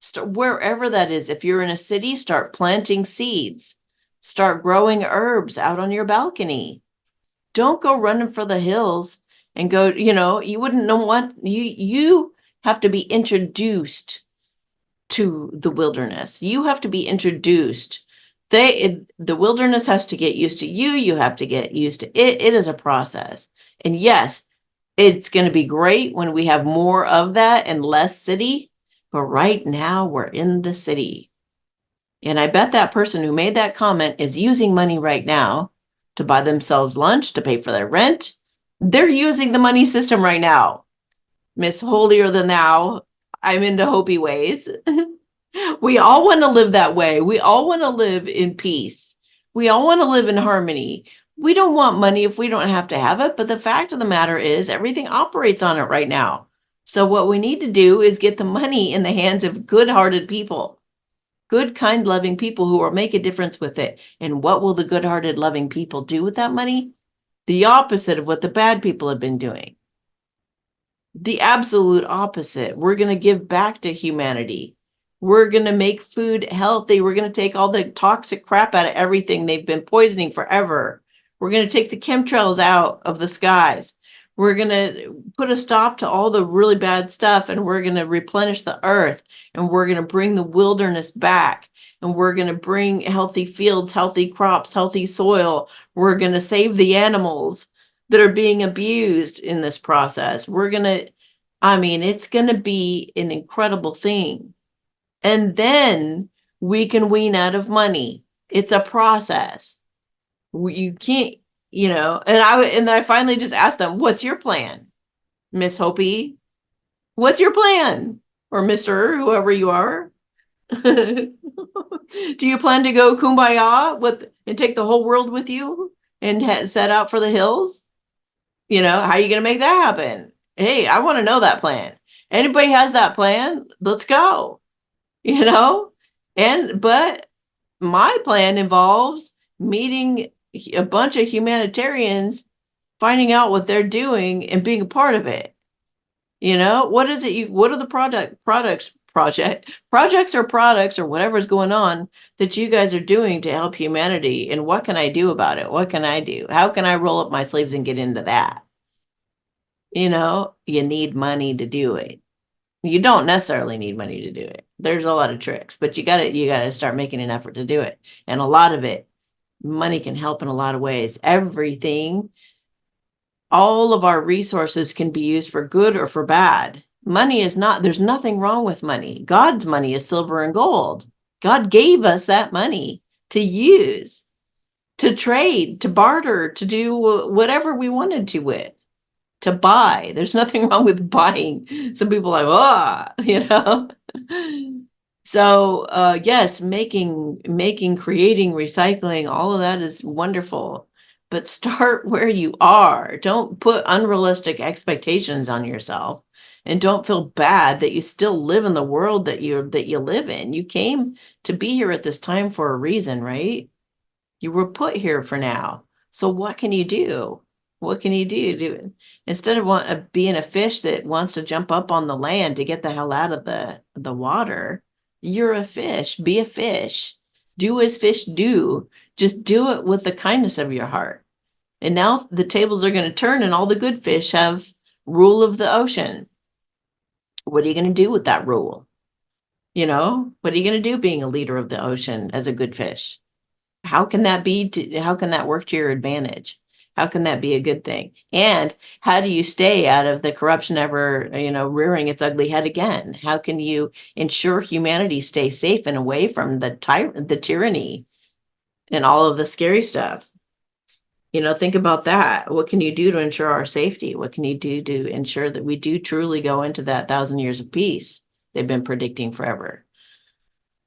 Start wherever that is. If you're in a city, start planting seeds. Start growing herbs out on your balcony. Don't go running for the hills and go, you wouldn't know what you have to be introduced to the wilderness. You have to be introduced. The wilderness has to get used to you. You have to get used to it. It is a process. And yes, it's going to be great when we have more of that and less city. But right now we're in the city. And I bet that person who made that comment is using money right now to buy themselves lunch, to pay for their rent. They're using the money system right now. Miss Holier Than Thou, I'm into Hopi ways. We all want to live that way. We all want to live in peace. We all want to live in harmony. We don't want money if we don't have to have it. But the fact of the matter is, everything operates on it right now. So what we need to do is get the money in the hands of good-hearted people, good, kind, loving people who will make a difference with it. And what will the good-hearted, loving people do with that money? The opposite of what the bad people have been doing. The absolute opposite. We're going to give back to humanity. We're going to make food healthy. We're going to take all the toxic crap out of everything they've been poisoning forever. We're going to take the chemtrails out of the skies. We're going to put a stop to all the really bad stuff, and we're going to replenish the earth, and we're going to bring the wilderness back, and we're going to bring healthy fields, healthy crops, healthy soil. We're going to save the animals that are being abused in this process. It's going to be an incredible thing. And then we can wean out of money. It's a process. You can't, and I finally just asked them, what's your plan, Miss Hopi? What's your plan? Or Mr. whoever you are? Do you plan to go kumbaya and take the whole world with you and set out for the hills? How are you going to make that happen? Hey, I want to know that plan. Anybody has that plan? Let's go. But My plan involves meeting a bunch of humanitarians, finding out what they're doing and being a part of it. What is it what are the projects or whatever's going on that you guys are doing to help humanity, and what can I do about it? What can I do? How can I roll up my sleeves and get into that? You need money to do it. You don't necessarily need money to do it. There's a lot of tricks, but you got to start making an effort to do it. And a lot of it, money can help in a lot of ways. All of our resources can be used for good or for bad. Money is not, there's nothing wrong with money. God's money is silver and gold. God gave us that money to use, to trade, to barter, to do whatever we wanted to buy. There's nothing wrong with buying. Some people are like, So yes, creating, recycling, all of that is wonderful. But start where you are. Don't put unrealistic expectations on yourself, and don't feel bad that you still live in the world that you live in. You came to be here at this time for a reason, right? You were put here for now. So what can you do? What can you do? Instead of being a fish that wants to jump up on the land to get the hell out of the water, you're a fish. Be a fish. Do as fish do. Just do it with the kindness of your heart. And now the tables are going to turn, and all the good fish have rule of the ocean. What are you going to do with that rule? What are you going to do being a leader of the ocean as a good fish? How can that work to your advantage? How can that be a good thing? And how do you stay out of the corruption ever, rearing its ugly head again? How can you ensure humanity stays safe and away from the tyranny and all of the scary stuff? Think about that. What can you do to ensure our safety? What can you do to ensure that we do truly go into that 1,000 years of peace they've been predicting forever?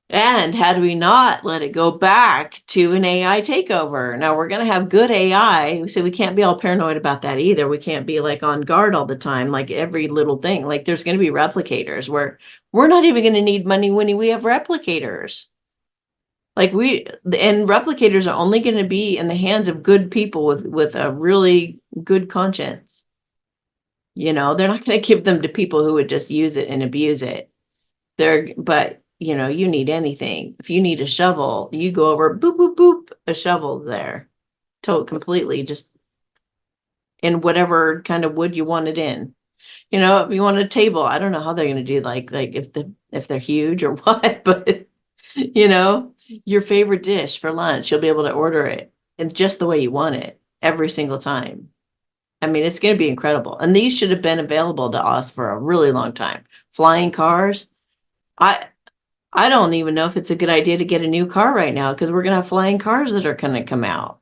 And how do we not let it go back to an AI takeover? Now we're going to have good AI, so we can't be all paranoid about that either. We can't be like on guard all the time, like every little thing. Like there's going to be replicators where we're not even going to need money when we have replicators. And replicators are only going to be in the hands of good people with a really good conscience. They're not going to give them to people who would just use it and abuse it. But you need anything. If you need a shovel, you go over, boop, boop, boop, a shovel there. Completely just in whatever kind of wood you want it in. If you want a table, I don't know how they're going to do like if they're huge or what, but your favorite dish for lunch, you'll be able to order it in just the way you want it every single time. I mean, it's going to be incredible. And these should have been available to us for a really long time. Flying cars. I don't even know if it's a good idea to get a new car right now, because we're going to have flying cars that are going to come out.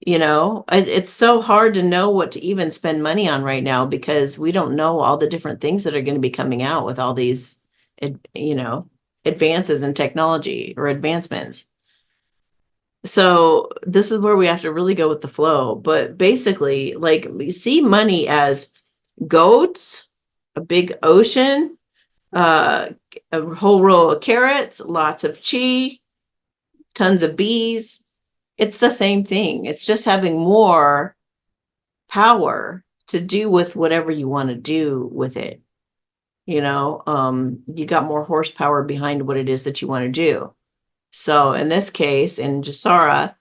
It's so hard to know what to even spend money on right now, because we don't know all the different things that are going to be coming out with all these, advances in technology or advancements. So this is where we have to really go with the flow. But basically, like, we see money as goats, a big ocean, a whole row of carrots, lots of chi, tons of bees. It's the same thing. It's just having more power to do with whatever you want to do with it. You got more horsepower behind what it is that you want to do. So in this case, in Jasara,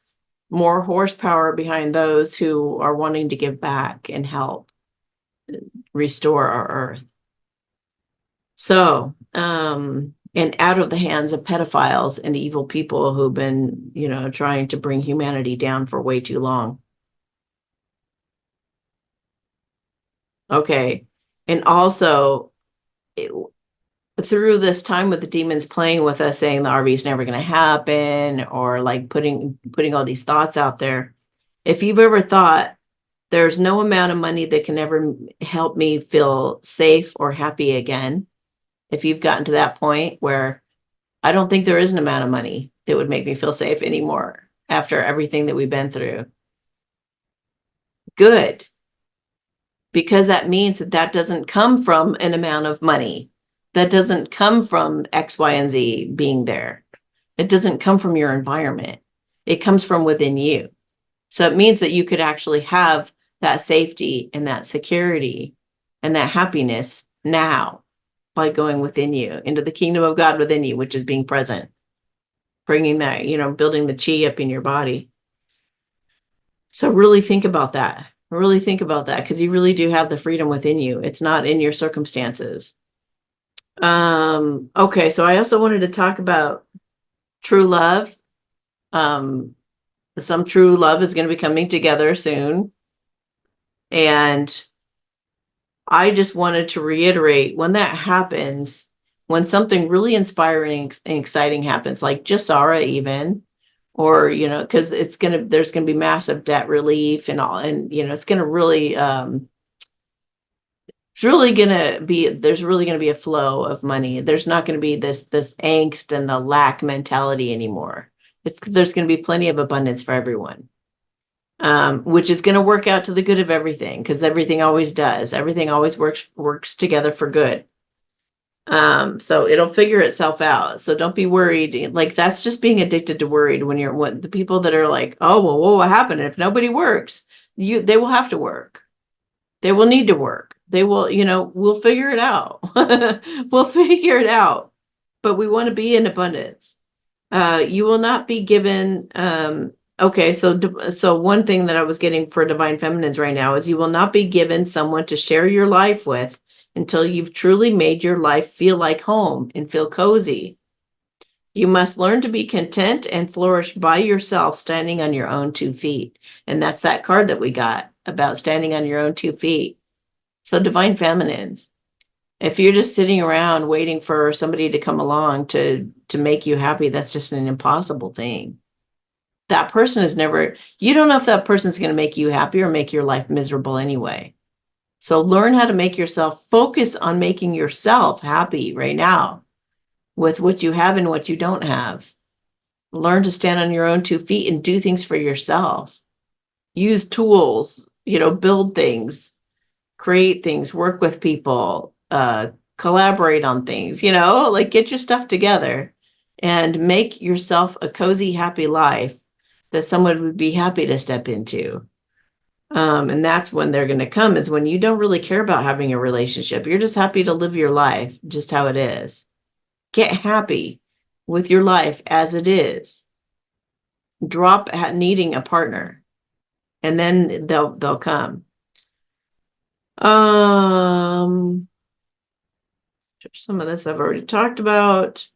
more horsepower behind those who are wanting to give back and help restore our earth. So, and out of the hands of pedophiles and evil people who've been, trying to bring humanity down for way too long. Okay. And also, through this time with the demons playing with us, saying the RV is never going to happen, or like putting all these thoughts out there. If you've ever thought there's no amount of money that can ever help me feel safe or happy again, if you've gotten to that point where I don't think there is an amount of money that would make me feel safe anymore after everything that we've been through, good. Because that means that doesn't come from an amount of money. That doesn't come from X, Y, and Z being there. It doesn't come from your environment. It comes from within you. So it means that you could actually have that safety and that security and that happiness now by going within you into the kingdom of God within you, which is being present, bringing that, building the chi up in your body. So really think about that. Really think about that, because you really do have the freedom within you. It's not in your circumstances. Okay, so I also wanted to talk about true love. Some true love is going to be coming together soon. And I just wanted to reiterate, when that happens, when something really inspiring and exciting happens, like Jasara even, or, because there's going to be massive debt relief and all, and, it's going to really, there's really going to be a flow of money. There's not going to be this angst and the lack mentality anymore. There's going to be plenty of abundance for everyone. Which is going to work out to the good of everything, because everything always does. Everything always works together for good. So it'll figure itself out. So don't be worried. Like, that's just being addicted to worried. When the people that are like, oh, well, what happened if nobody works? They will have to work. They will need to work. They will, we'll figure it out. We'll figure it out. But we want to be in abundance. You will not be given, okay, so one thing that I was getting for divine feminines right now is you will not be given someone to share your life with until you've truly made your life feel like home and feel cozy. You must learn to be content and flourish by yourself, standing on your own 2 feet. And that's that card that we got about standing on your own 2 feet. So divine feminines, if you're just sitting around waiting for somebody to come along to make you happy, that's just an impossible thing. That person is never, you don't know if that person's going to make you happy or make your life miserable anyway. So learn how to make yourself focus on making yourself happy right now with what you have and what you don't have. Learn to stand on your own 2 feet and do things for yourself. Use tools, build things, create things, work with people, collaborate on things, like get your stuff together and make yourself a cozy, happy life that someone would be happy to step into. And that's when they're going to come, is when you don't really care about having a relationship. You're just happy to live your life just how it is. Get happy with your life as it is. Drop at needing a partner, and then they'll come. Some of this I've already talked about.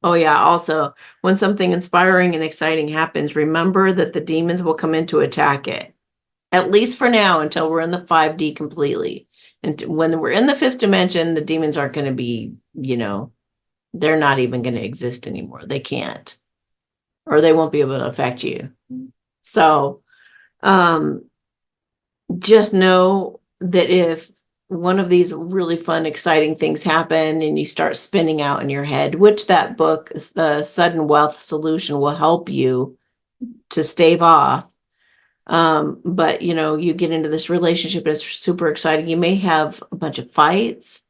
Oh yeah, also, when something inspiring and exciting happens, remember that the demons will come in to attack it. At least for now, until we're in the 5D completely. And when we're in the 5th dimension, the demons aren't going to be, they're not even going to exist anymore. They can't. Or they won't be able to affect you. So, just know that if one of these really fun, exciting things happen and you start spinning out in your head, which that book, The Sudden Wealth Solution, will help you to stave off. But you get into this relationship, it's super exciting. You may have a bunch of fights.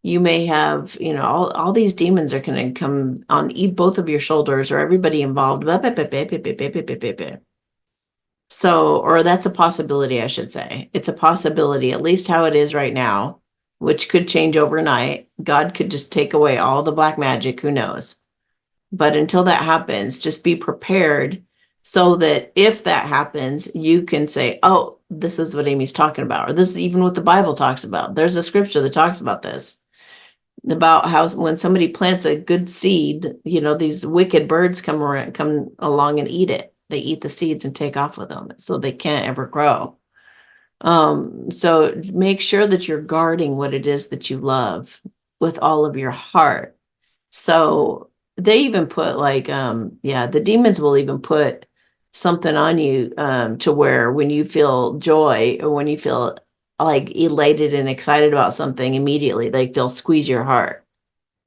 You may have, all these demons are going to come on both of your shoulders, or everybody involved. So, or that's a possibility, I should say. It's a possibility, at least how it is right now, which could change overnight. God could just take away all the black magic, who knows? But until that happens, just be prepared, so that if that happens, you can say, oh, this is what Amy's talking about, or this is even what the Bible talks about. There's a scripture that talks about this, about how when somebody plants a good seed, these wicked birds come along and eat it. They eat the seeds and take off with them, so they can't ever grow. So make sure that you're guarding what it is that you love with all of your heart. So they even put the demons will even put something on you, to where when you feel joy, or when you feel like elated and excited about something, immediately, like, they'll squeeze your heart,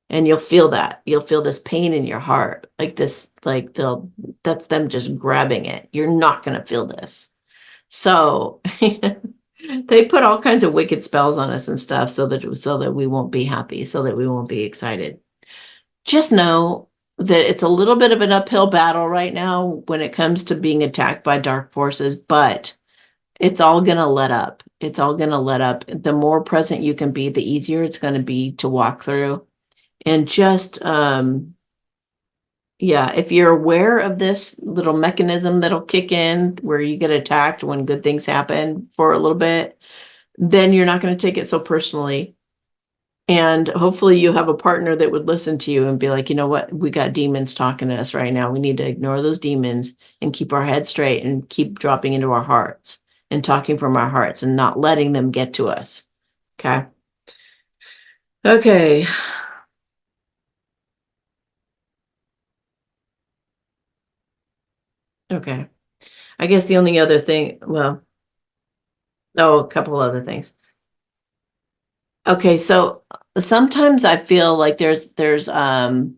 and you'll feel this pain in your heart, like this, like that's them just grabbing it. You're not going to feel this. So they put all kinds of wicked spells on us and stuff, so that we won't be happy, so that we won't be excited. just know that it's a little bit of an uphill battle right now when it comes to being attacked by dark forces, but it's all going to let up. It's all going to let up. The more present you can be, the easier it's going to be to walk through. And just, yeah, if you're aware of this little mechanism that'll kick in where you get attacked when good things happen for a little bit, then you're not going to take it so personally. And hopefully you have a partner that would listen to you and be like, you know what, we got demons talking to us right now. We need to ignore those demons and keep our head straight and keep dropping into our hearts and talking from our hearts and not letting them get to us. Okay. Okay. Okay. I guess the only other thing, well, oh, a couple other things. Okay, so sometimes I feel like there's some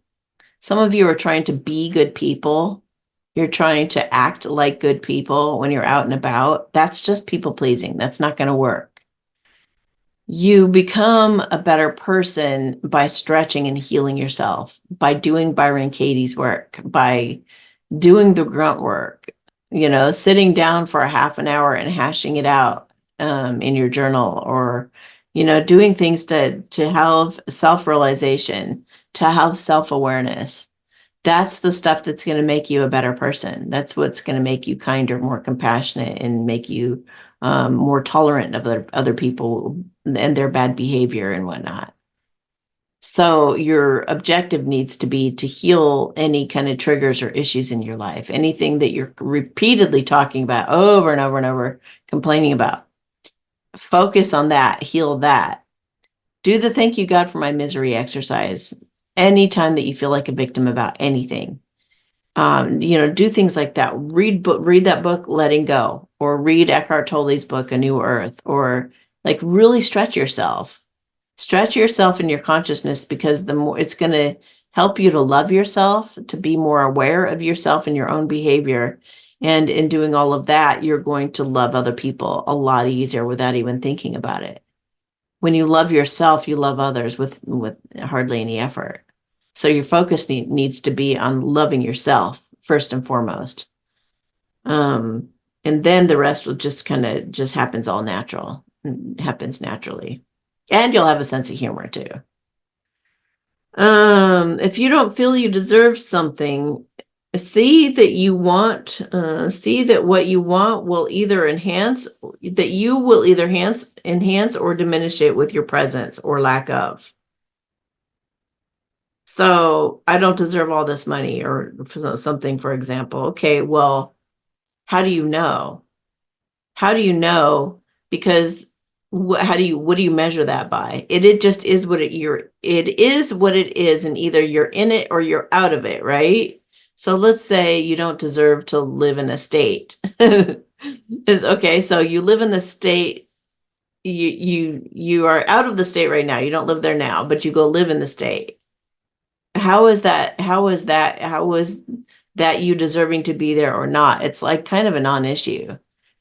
of you are trying to be good people. You're trying to act like good people when you're out and about. That's just people pleasing. That's not going to work. You become a better person by stretching and healing yourself, by doing Byron Katie's work, by doing the grunt work, sitting down for a half an hour and hashing it out in your journal, or, doing things to have self-realization, to have self-awareness. That's the stuff that's going to make you a better person. That's what's going to make you kinder, more compassionate, and make you more tolerant of other people and their bad behavior and whatnot. So your objective needs to be to heal any kind of triggers or issues in your life, anything that you're repeatedly talking about over and over and over, complaining about. Focus on that, heal that. Do the thank you God for my misery exercise anytime that you feel like a victim about anything. Do things like that. Read that book, Letting Go, or read Eckhart Tolle's book, A New Earth, or like really stretch yourself in your consciousness, because the more it's going to help you to love yourself, to be more aware of yourself and your own behavior. And in doing all of that, you're going to love other people a lot easier without even thinking about it. When you love yourself, you love others with hardly any effort. So your focus needs to be on loving yourself first and foremost. Um, and then the rest will just happens all natural, happens naturally. And you'll have a sense of humor too. If you don't feel you deserve something, see that what you want will either enhance or diminish it with your presence or lack of. So I don't deserve all this money, or something, for example. Okay, well, how do you know? How do you know? Because what do you measure that by? It just is it is what it is, and either you're in it or you're out of it, right? So let's say you don't deserve to live in a state. Is okay, so you live in the state, you are out of the state right now. You don't live there now, but you go live in the state. How is that you deserving to be there or not? It's like kind of a non-issue.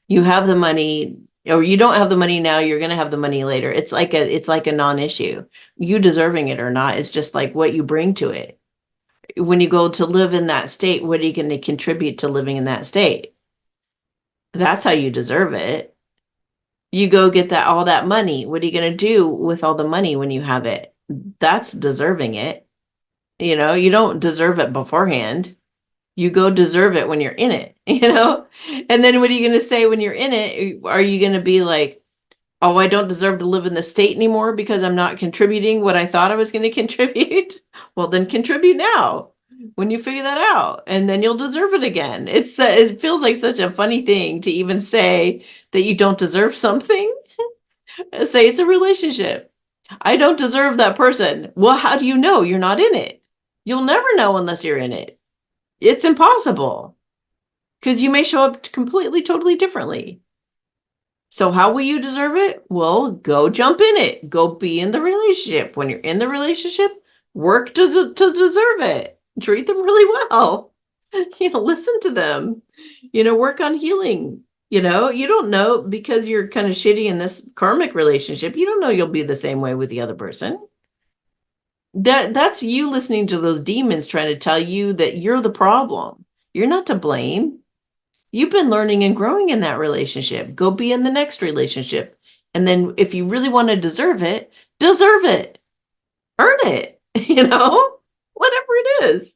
You have the money, or you don't have the money now, you're going to have the money later. It's like a non-issue. You deserving it or not is just like what you bring to it. When you go to live in that state, what are you going to contribute to living in that state? That's how you deserve it. You go get all that money. What are you going to do with all the money when you have it? That's deserving it. You don't deserve it beforehand. You go deserve it when you're in it, And then what are you going to say when you're in it? Are you going to be like, oh, I don't deserve to live in the state anymore because I'm not contributing what I thought I was going to contribute? Well, then contribute now when you figure that out, and then you'll deserve it again. It feels like such a funny thing to even say that you don't deserve something. Say it's a relationship. I don't deserve that person. Well, how do you know you're not in it? You'll never know unless you're in it. It's impossible, because you may show up completely, totally differently. So how will you deserve it? Well, go jump in it. Go be in the relationship. When you're in the relationship, work to deserve it. Treat them really well. Listen to them. Work on healing. You don't know, because you're kind of shitty in this karmic relationship. You don't know you'll be the same way with the other person. That's you listening to those demons trying to tell you that you're the problem. You're not to blame. You've been learning and growing in that relationship. Go be in the next relationship. And then if you really want to deserve it, earn it, whatever it is.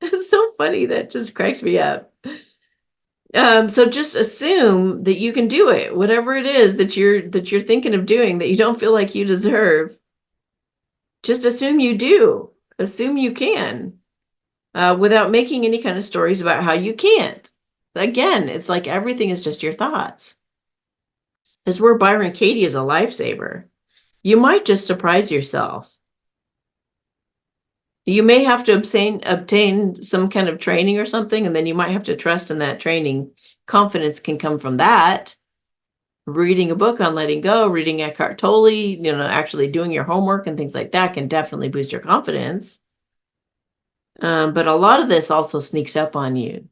It's so funny. That just cracks me up. So just assume that you can do it, whatever it is that you're thinking of doing that you don't feel like you deserve. Just assume you do. Assume you can, without making any kind of stories about how you can't. Again, it's like everything is just your thoughts. Is where Byron Katie is a lifesaver. You might just surprise yourself. You may have to obtain some kind of training or something, and then you might have to trust in that training. Confidence can come from that. Reading a book on letting go, reading Eckhart Tolle, actually doing your homework and things like that can definitely boost your confidence. But a lot of this also sneaks up on you.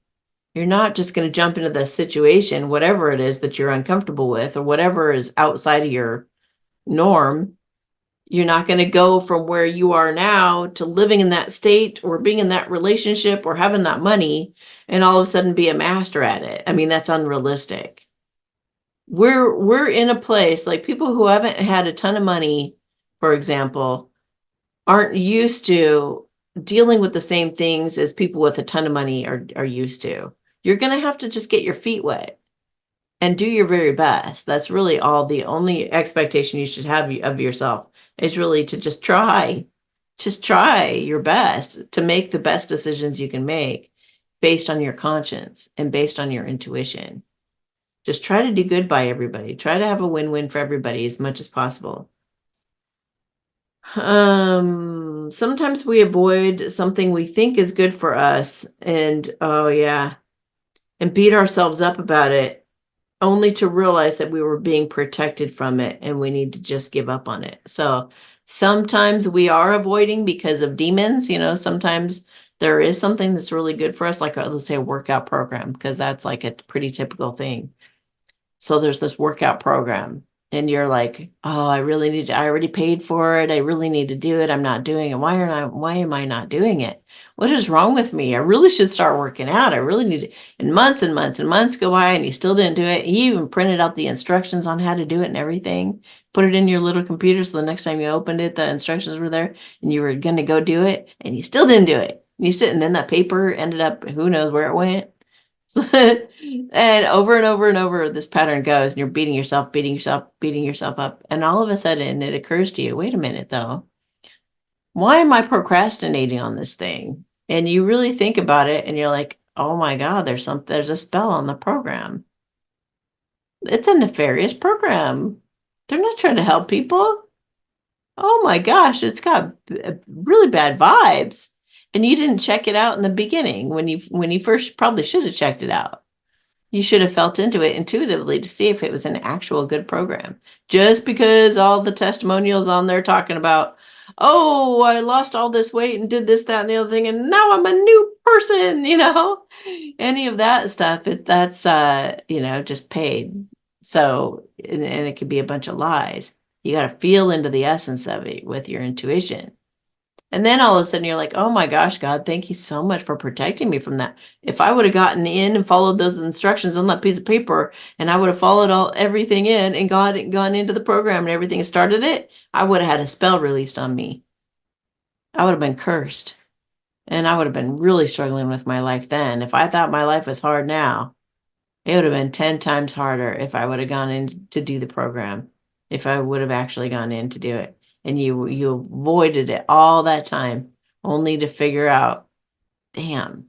You're not just going to jump into the situation, whatever it is that you're uncomfortable with, or whatever is outside of your norm. You're not going to go from where you are now to living in that state or being in that relationship or having that money and all of a sudden be a master at it. I mean, that's unrealistic. We're in a place like people who haven't had a ton of money, for example, aren't used to dealing with the same things as people with a ton of money are used to. You're going to have to just get your feet wet and do your very best. That's really all. The only expectation you should have of yourself is really to just try your best to make the best decisions you can make based on your conscience and based on your intuition. Just try to do good by everybody. Try to have a win-win for everybody as much as possible. Sometimes we avoid something we think is good for us and oh yeah, and beat ourselves up about it only to realize that we were being protected from it and we need to just give up on it. So sometimes we are avoiding because of demons, sometimes there is something that's really good for us, like let's say a workout program, because that's like a pretty typical thing. So there's this workout program and you're like, oh, I already paid for it. I really need to do it. I'm not doing it. Why am I not doing it? What is wrong with me? I really should start working out. I really need to. And months and months and months go by and you still didn't do it. You even printed out the instructions on how to do it and everything. Put it in your little computer so the next time you opened it, the instructions were there and you were going to go do it and you still didn't do it. And then that paper ended up, who knows where it went. And over and over, this pattern goes, and you're beating yourself up. And all of a sudden, it occurs to you, wait a minute, though. Why am I procrastinating on this thing? And you really think about it, and you're like, oh my God, there's a spell on the program. It's a nefarious program. They're not trying to help people. Oh my gosh, it's got really bad vibes. And you didn't check it out in the beginning when you first probably should have checked it out. You should have felt into it intuitively to see if it was an actual good program. Just because all the testimonials on there talking about, oh, I lost all this weight and did this, that, and the other thing, and now I'm a new person, any of that stuff, that's just paid. So, and it could be a bunch of lies. You got to feel into the essence of it with your intuition. And then all of a sudden you're like, oh my gosh, God, thank you so much for protecting me from that. If I would have gotten in and followed those instructions on that piece of paper and I would have followed everything in and gone into the program and everything and started it, I would have had a spell released on me. I would have been cursed. And I would have been really struggling with my life then. If I thought my life was hard now, it would have been 10 times harder if I would have gone in to do the program, if I would have actually gone in to do it. And you avoided it all that time only to figure out, damn,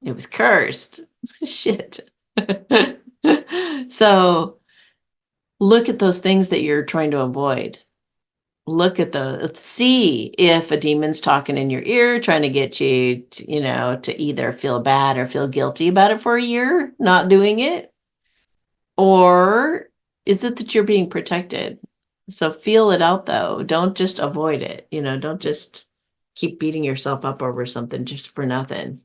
it was cursed. Shit. So look at those things that you're trying to avoid. See if a demon's talking in your ear, trying to get you to either feel bad or feel guilty about it for a year, not doing it. Or is it that you're being protected? So feel it out though. Don't just avoid it. Don't just keep beating yourself up over something just for nothing.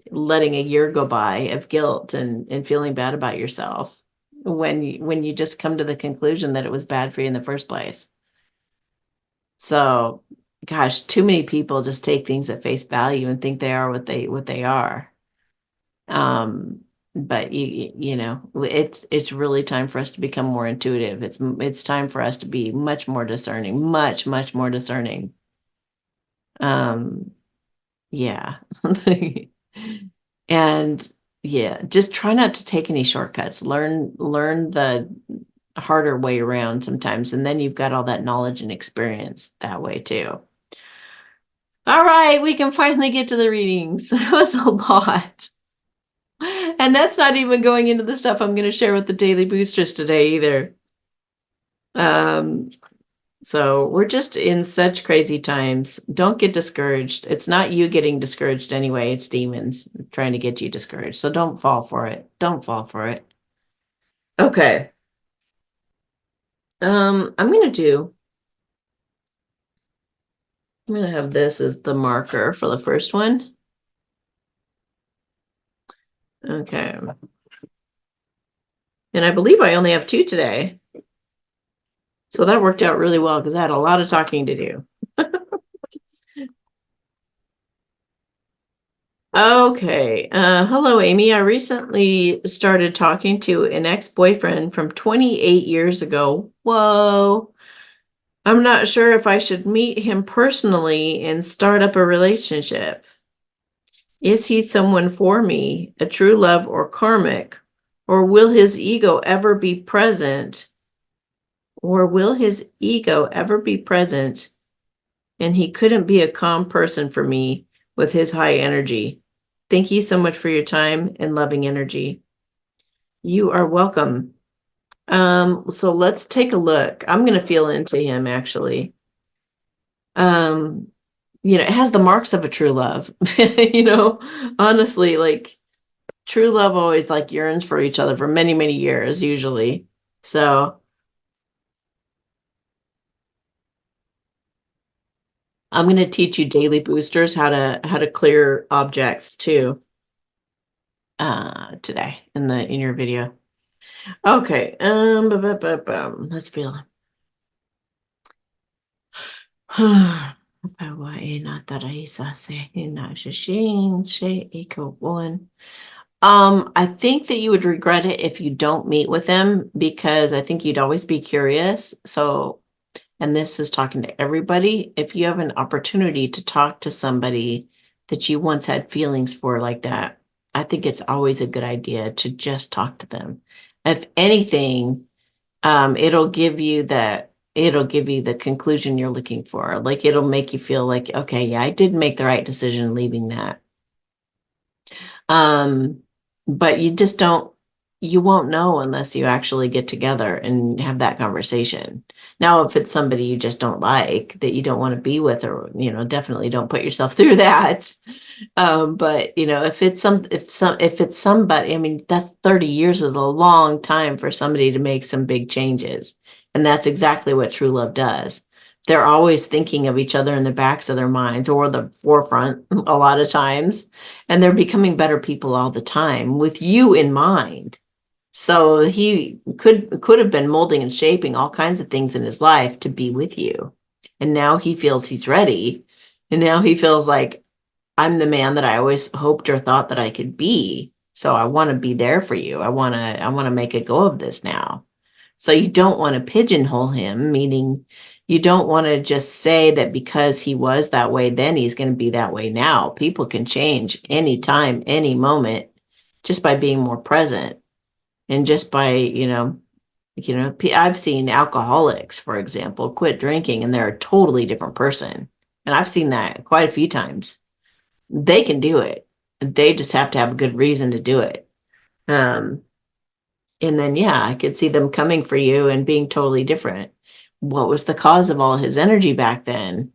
Letting a year go by of guilt and feeling bad about yourself when you just come to the conclusion that it was bad for you in the first place. So gosh, too many people just take things at face value and think they are what they are. But you know, it's really time for us to become more intuitive. It's time for us to be much more discerning, much more discerning. Um, yeah. And yeah, just try not to take any shortcuts. Learn the harder way around sometimes, and then you've got all that knowledge and experience that way too. All right, we can finally get to the readings. That was a lot. And that's not even going into the stuff I'm going to share with the daily boosters today either. Um, so we're just in such crazy times. Don't get discouraged. It's not you getting discouraged anyway. It's demons trying to get you discouraged. So don't fall for it. Don't fall for it. Okay. I'm gonna have this as the marker for the first one. Okay. And I believe I only have two today. So that worked out really well because I had a lot of talking to do. Okay. Hello, Amy. I recently started talking to an ex-boyfriend from 28 years ago. Whoa. I'm not sure if I should meet him personally and start up a relationship. Is he someone for me, a true love or karmic? Or will his ego ever be present? Or will his ego ever be present and he couldn't be a calm person for me with his high energy? Thank you so much for your time and loving energy. You are welcome. So let's take a look. I'm going to feel into him actually. Um, it has the marks of a true love. Honestly, like true love always like yearns for each other for many, many years usually. So I'm going to teach you daily boosters how to clear objects too today in your video. Okay. Let's feel. I think that you would regret it if you don't meet with them because I think you'd always be curious. So, and this is talking to everybody. If you have an opportunity to talk to somebody that you once had feelings for like that, I think it's always a good idea to just talk to them. If anything, it'll give you the conclusion you're looking for. Like it'll make you feel like, okay, yeah, I did make the right decision leaving that. Um, but you won't know unless you actually get together and have that conversation. Now, if it's somebody you just don't like, that you don't want to be with, or, definitely don't put yourself through that. But if it's somebody, I mean, that's 30 years is a long time for somebody to make some big changes. And that's exactly what true love does. They're always thinking of each other in the backs of their minds or the forefront a lot of times, and they're becoming better people all the time with you in mind. So he could have been molding and shaping all kinds of things in his life to be with you. And now he feels he's ready. And now he feels like I'm the man that I always hoped or thought that I could be. So I want to be there for you. I want to make a go of this now. So you don't want to pigeonhole him, meaning you don't want to just say that because he was that way, then he's going to be that way now. People can change anytime, any moment, just by being more present and just by, I've seen alcoholics, for example, quit drinking and they're a totally different person. And I've seen that quite a few times. They can do it. They just have to have a good reason to do it. Um, and then, yeah, I could see them coming for you and being totally different. What was the cause of all his energy back then?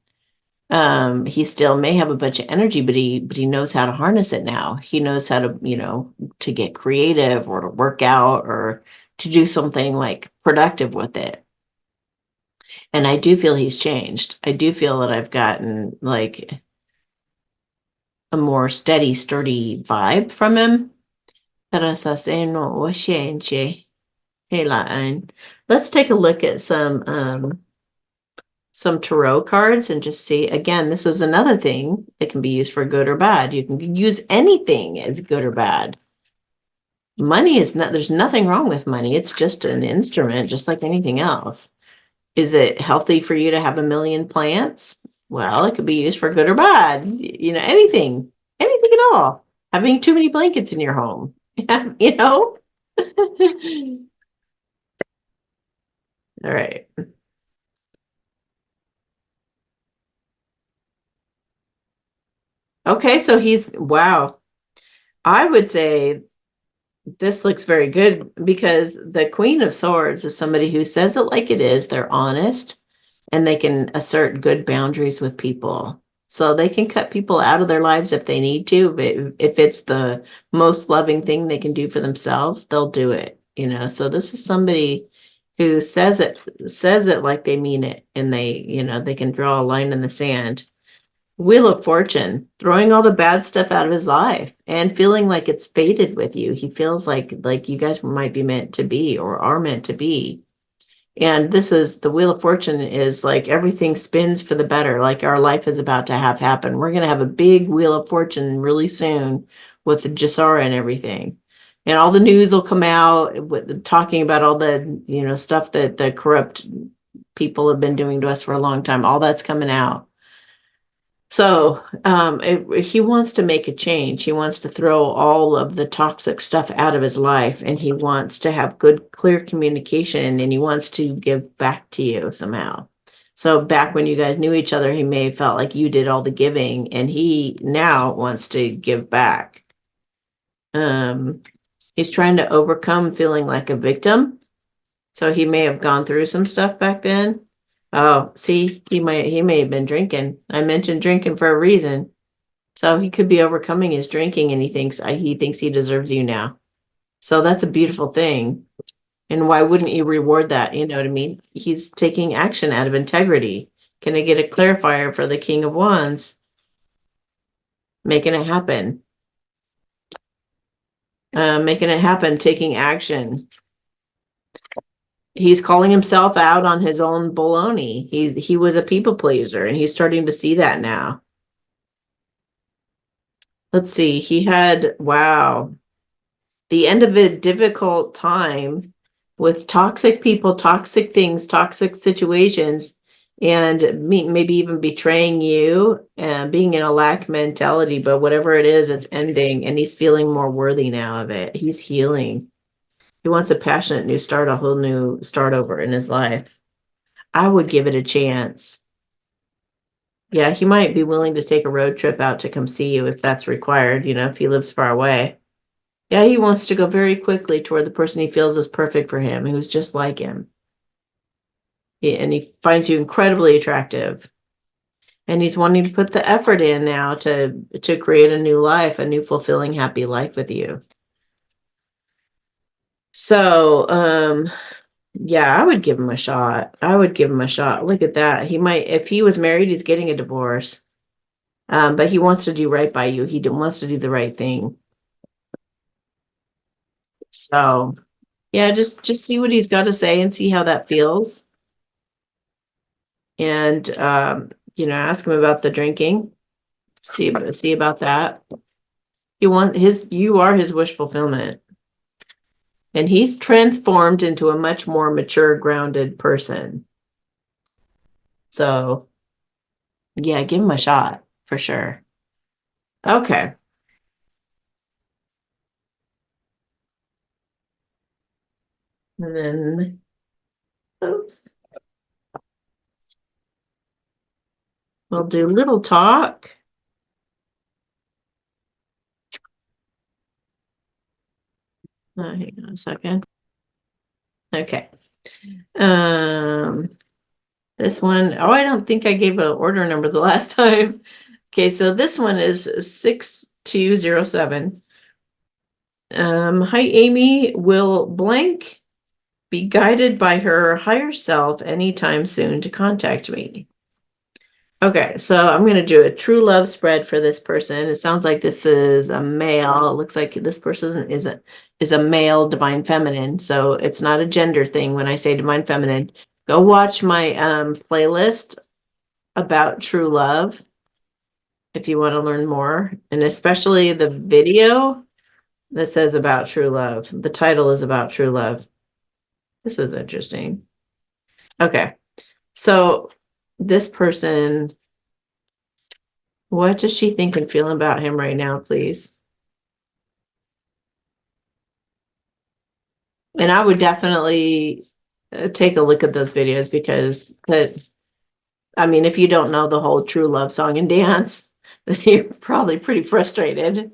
He still may have a bunch of energy, but he knows how to harness it now. He knows how to, to get creative or to work out or to do something like productive with it. And I do feel he's changed. I do feel that I've gotten like a more steady, sturdy vibe from him. Para sa seno o scienze. Let's take a look at some some tarot cards and just see, again, this is another thing that can be used for good or bad. You can use anything as good or bad. Money is not, there's nothing wrong with money. It's just an instrument, just like anything else. Is it healthy for you to have a million plants? Well, it could be used for good or bad. Anything at all. Having too many blankets in your home, you know? All right. Okay, so wow. I would say this looks very good because the Queen of Swords is somebody who says it like it is. They're honest and they can assert good boundaries with people. So they can cut people out of their lives if they need to, but if it's the most loving thing they can do for themselves, they'll do it. So this is somebody who says it like they mean it, and they can draw a line in the sand. Wheel of Fortune, throwing all the bad stuff out of his life and feeling like it's fated with you. He feels like you guys might be meant to be or are meant to be. And this is the Wheel of Fortune is like everything spins for the better, like our life is about to have happen. We're going to have a big Wheel of Fortune really soon with the Jasara and everything. And all the news will come out with talking about all the stuff that the corrupt people have been doing to us for a long time. All that's coming out. So he wants to make a change. He wants to throw all of the toxic stuff out of his life, and he wants to have good, clear communication, and he wants to give back to you somehow. So back when you guys knew each other, he may have felt like you did all the giving, and he now wants to give back. He's trying to overcome feeling like a victim. So he may have gone through some stuff back then. Oh, see, he may have been drinking. I mentioned drinking for a reason. So he could be overcoming his drinking, and he thinks he deserves you now. So that's a beautiful thing. And why wouldn't you reward that? You know what I mean? He's taking action out of integrity. Can I get a clarifier for the King of Wands? Making it happen. Making it happen, taking action. He's calling himself out on his own baloney. He was a people pleaser, and he's starting to see that now. Let's see. He had, wow, the end of a difficult time with toxic people, toxic things, toxic situations, and maybe even betraying you and being in a lack mentality. But whatever it is, it's ending, and he's feeling more worthy now of it. He's healing. He wants a passionate new start, a whole new start over in his life. I would give it a chance. Yeah, he might be willing to take a road trip out to come see you if that's required, if he lives far away. Yeah, he wants to go very quickly toward the person he feels is perfect for him, who's just like him. And he finds you incredibly attractive. And he's wanting to put the effort in now to create a new life, a new fulfilling, happy life with you. So, yeah, I would give him a shot. Look at that. He might, if he was married, he's getting a divorce. But he wants to do right by you. He wants to do the right thing. So, yeah, just see what he's got to say and see how that feels. And ask him about the drinking. See about that. You are his wish fulfillment. And he's transformed into a much more mature, grounded person. So, yeah, give him a shot for sure. Okay. And then, oops. We'll do little talk. Hang on a second. Okay. This one, I don't think I gave an order number the last time. Okay, so this one is 6207. Hi, Amy. Will blank be guided by her higher self anytime soon to contact me? Okay, so I'm going to do a true love spread for this person. It sounds like this is a male. It looks like this person is a male divine feminine. So it's not a gender thing when I say divine feminine. Go watch my playlist about true love if you want to learn more, and especially the video that says about true love. The title is about true love. This is interesting. Okay. So this person, what does she think and feel about him right now, please? And I would definitely take a look at those videos because I mean, if you don't know the whole true love song and dance, then you're probably pretty frustrated.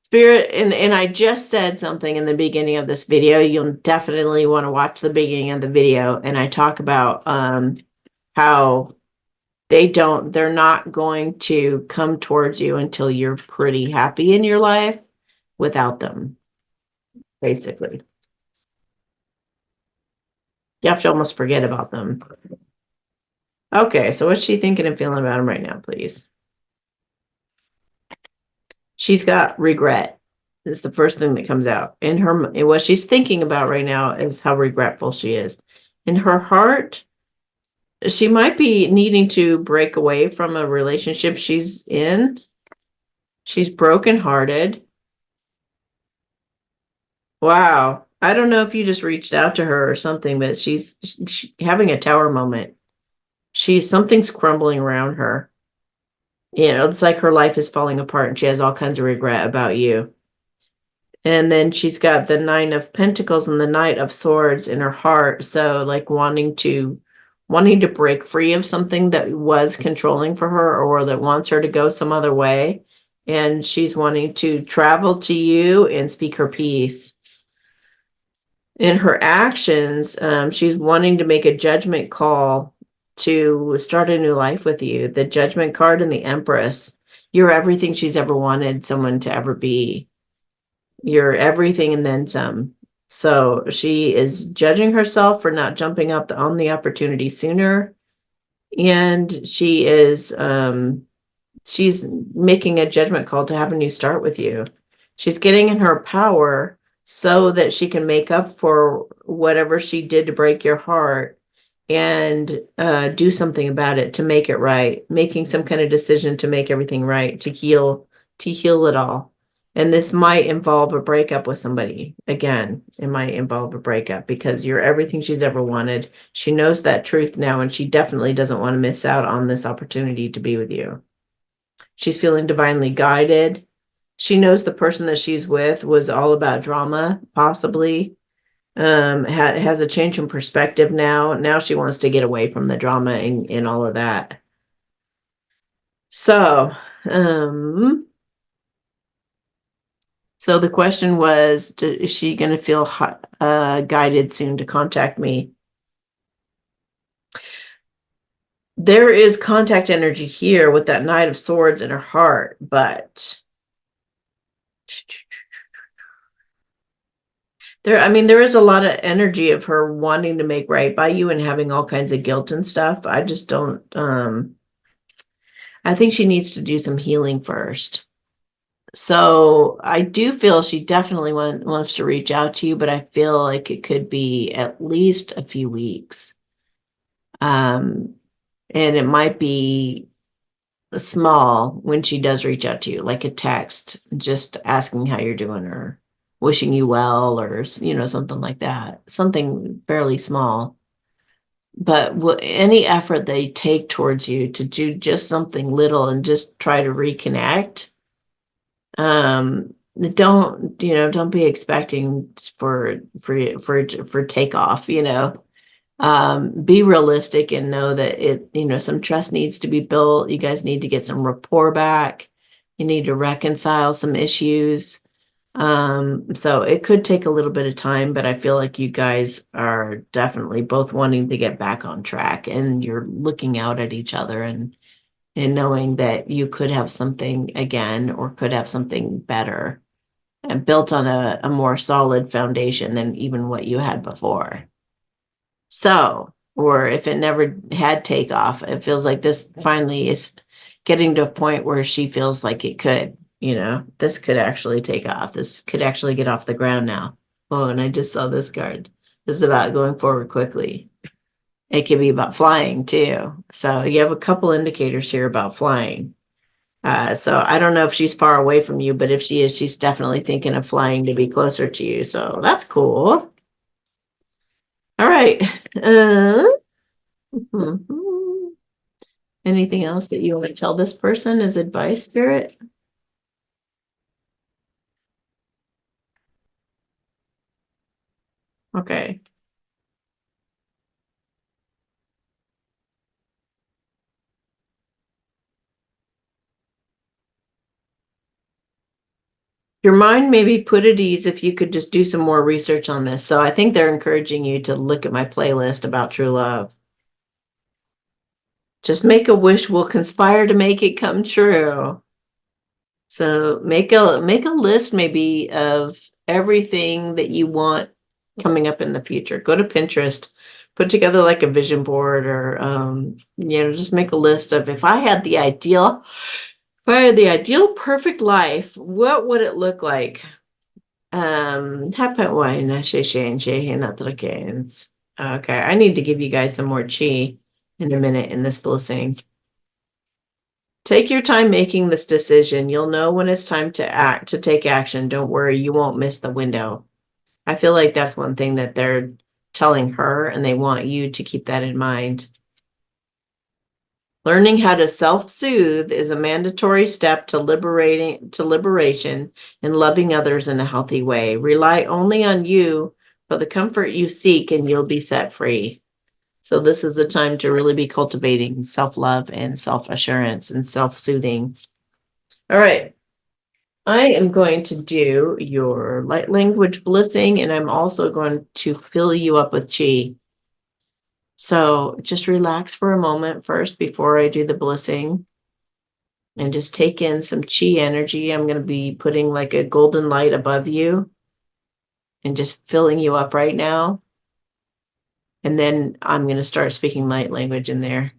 Spirit, and I just said something in the beginning of this video. You'll definitely want to watch the beginning of the video, and I talk about how they're not going to come towards you until you're pretty happy in your life without them, basically. You have to almost forget about them. Okay, so what's she thinking and feeling about him right now, please? She's got regret. It's the first thing that comes out. In her, what she's thinking about right now is how regretful she is. In her heart, she might be needing to break away from a relationship she's in. She's brokenhearted. Wow. I don't know if you just reached out to her or something, but she's having a tower moment. Something's crumbling around her. You know, it's like her life is falling apart and she has all kinds of regret about you. And then she's got the Nine of Pentacles and the Knight of Swords in her heart. So like wanting to break free of something that was controlling for her or that wants her to go some other way. And she's wanting to travel to you and speak her piece. In her actions, she's wanting to make a judgment call to start a new life with you. The Judgment card and the Empress. You're everything she's ever wanted someone to ever be. You're everything and then some. So she is judging herself for not jumping up on the opportunity sooner. And she's making a judgment call to have a new start with you. She's getting in her power so that she can make up for whatever she did to break your heart and do something about it to make it right, making some kind of decision to make everything right, to heal it all. And this might involve a breakup with somebody. Again, it might involve a breakup because you're everything she's ever wanted. She knows that truth now, and she definitely doesn't want to miss out on this opportunity to be with you. She's feeling divinely guided. She knows the person that she's with was all about drama, possibly. Has a change in perspective now. Now she wants to get away from the drama and all of that. So, so the question was, is she going to feel guided soon to contact me? There is contact energy here with that Knight of Swords in her heart, but there is a lot of energy of her wanting to make right by you and having all kinds of guilt and stuff. I just don't, I think she needs to do some healing first. So I do feel she definitely wants to reach out to you, but I feel like it could be at least a few weeks. And it might be small when she does reach out to you, like a text, just asking how you're doing or wishing you well or, something like that. Something fairly small. But any effort they take towards you to do just something little and just try to reconnect, don't be expecting for takeoff. Be realistic and know that some trust needs to be built. You guys need to get some rapport back. You need to reconcile some issues. So it could take a little bit of time, but I feel like you guys are definitely both wanting to get back on track, and you're looking out at each other and knowing that you could have something again or could have something better and built on a more solid foundation than even what you had before. So, or if it never had takeoff, it feels like this finally is getting to a point where she feels like it could, this could actually take off. This could actually get off the ground now. Oh, and I just saw this card. This is about going forward quickly. It could be about flying too. So you have a couple indicators here about flying. So I don't know if she's far away from you, but if she is, she's definitely thinking of flying to be closer to you. So that's cool. All right. Mhm. Anything else that you want to tell this person as advice, Spirit? Okay. Your mind may be put at ease if you could just do some more research on this. So I think they're encouraging you to look at my playlist about true love. Just make a wish, we'll conspire to make it come true. So make a list maybe of everything that you want coming up in the future. Go to Pinterest, put together like a vision board or just make a list of if I had the ideal perfect life, what would it look like? Happen na Okay, I need to give you guys some more chi in a minute in this blessing. Take your time making this decision. You'll know when it's time to take action. Don't worry, you won't miss the window. I feel like that's one thing that they're telling her, and they want you to keep that in mind. Learning how to self-soothe is a mandatory step to liberation and loving others in a healthy way. Rely only on you for the comfort you seek, and you'll be set free. So this is the time to really be cultivating self-love and self-assurance and self-soothing. All right. I am going to do your light language blissing, and I'm also going to fill you up with chi. So just relax for a moment first before I do the blissing and just take in some chi energy. I'm going to be putting like a golden light above you and just filling you up right now. And then I'm going to start speaking light language in there.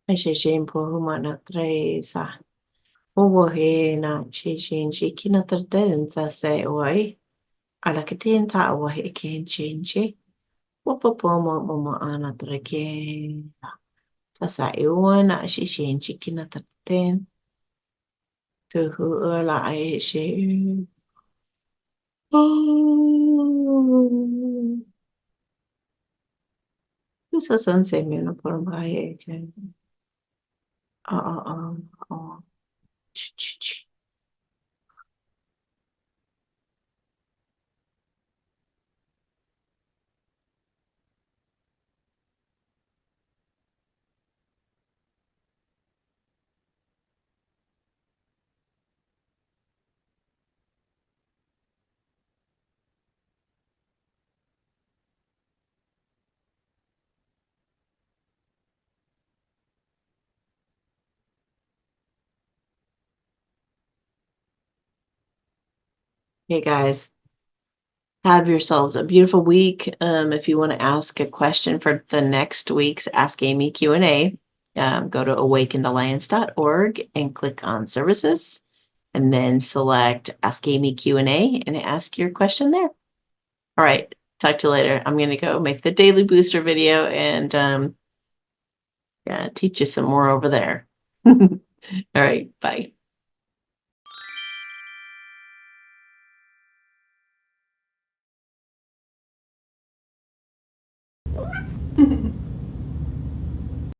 I say shame po humana tresa. Owo he na shishin shikina tarten sa say oi. Alakatin ta awa he ken change. Wapopomo momo ana treke. Sasa iwa na shishin shikina tarten. Tuhu ula ai she. Oh. Gusto sunset mo na parang bahay ken. Oh. Ch. Hey guys, have yourselves a beautiful week. If you want to ask a question for the next week's Ask Amy Q&A, go to awakenedalliance.org and click on services and then select Ask Amy Q&A and ask your question there. All right, talk to you later. I'm going to go make the daily booster video and teach you some more over there. All right, bye.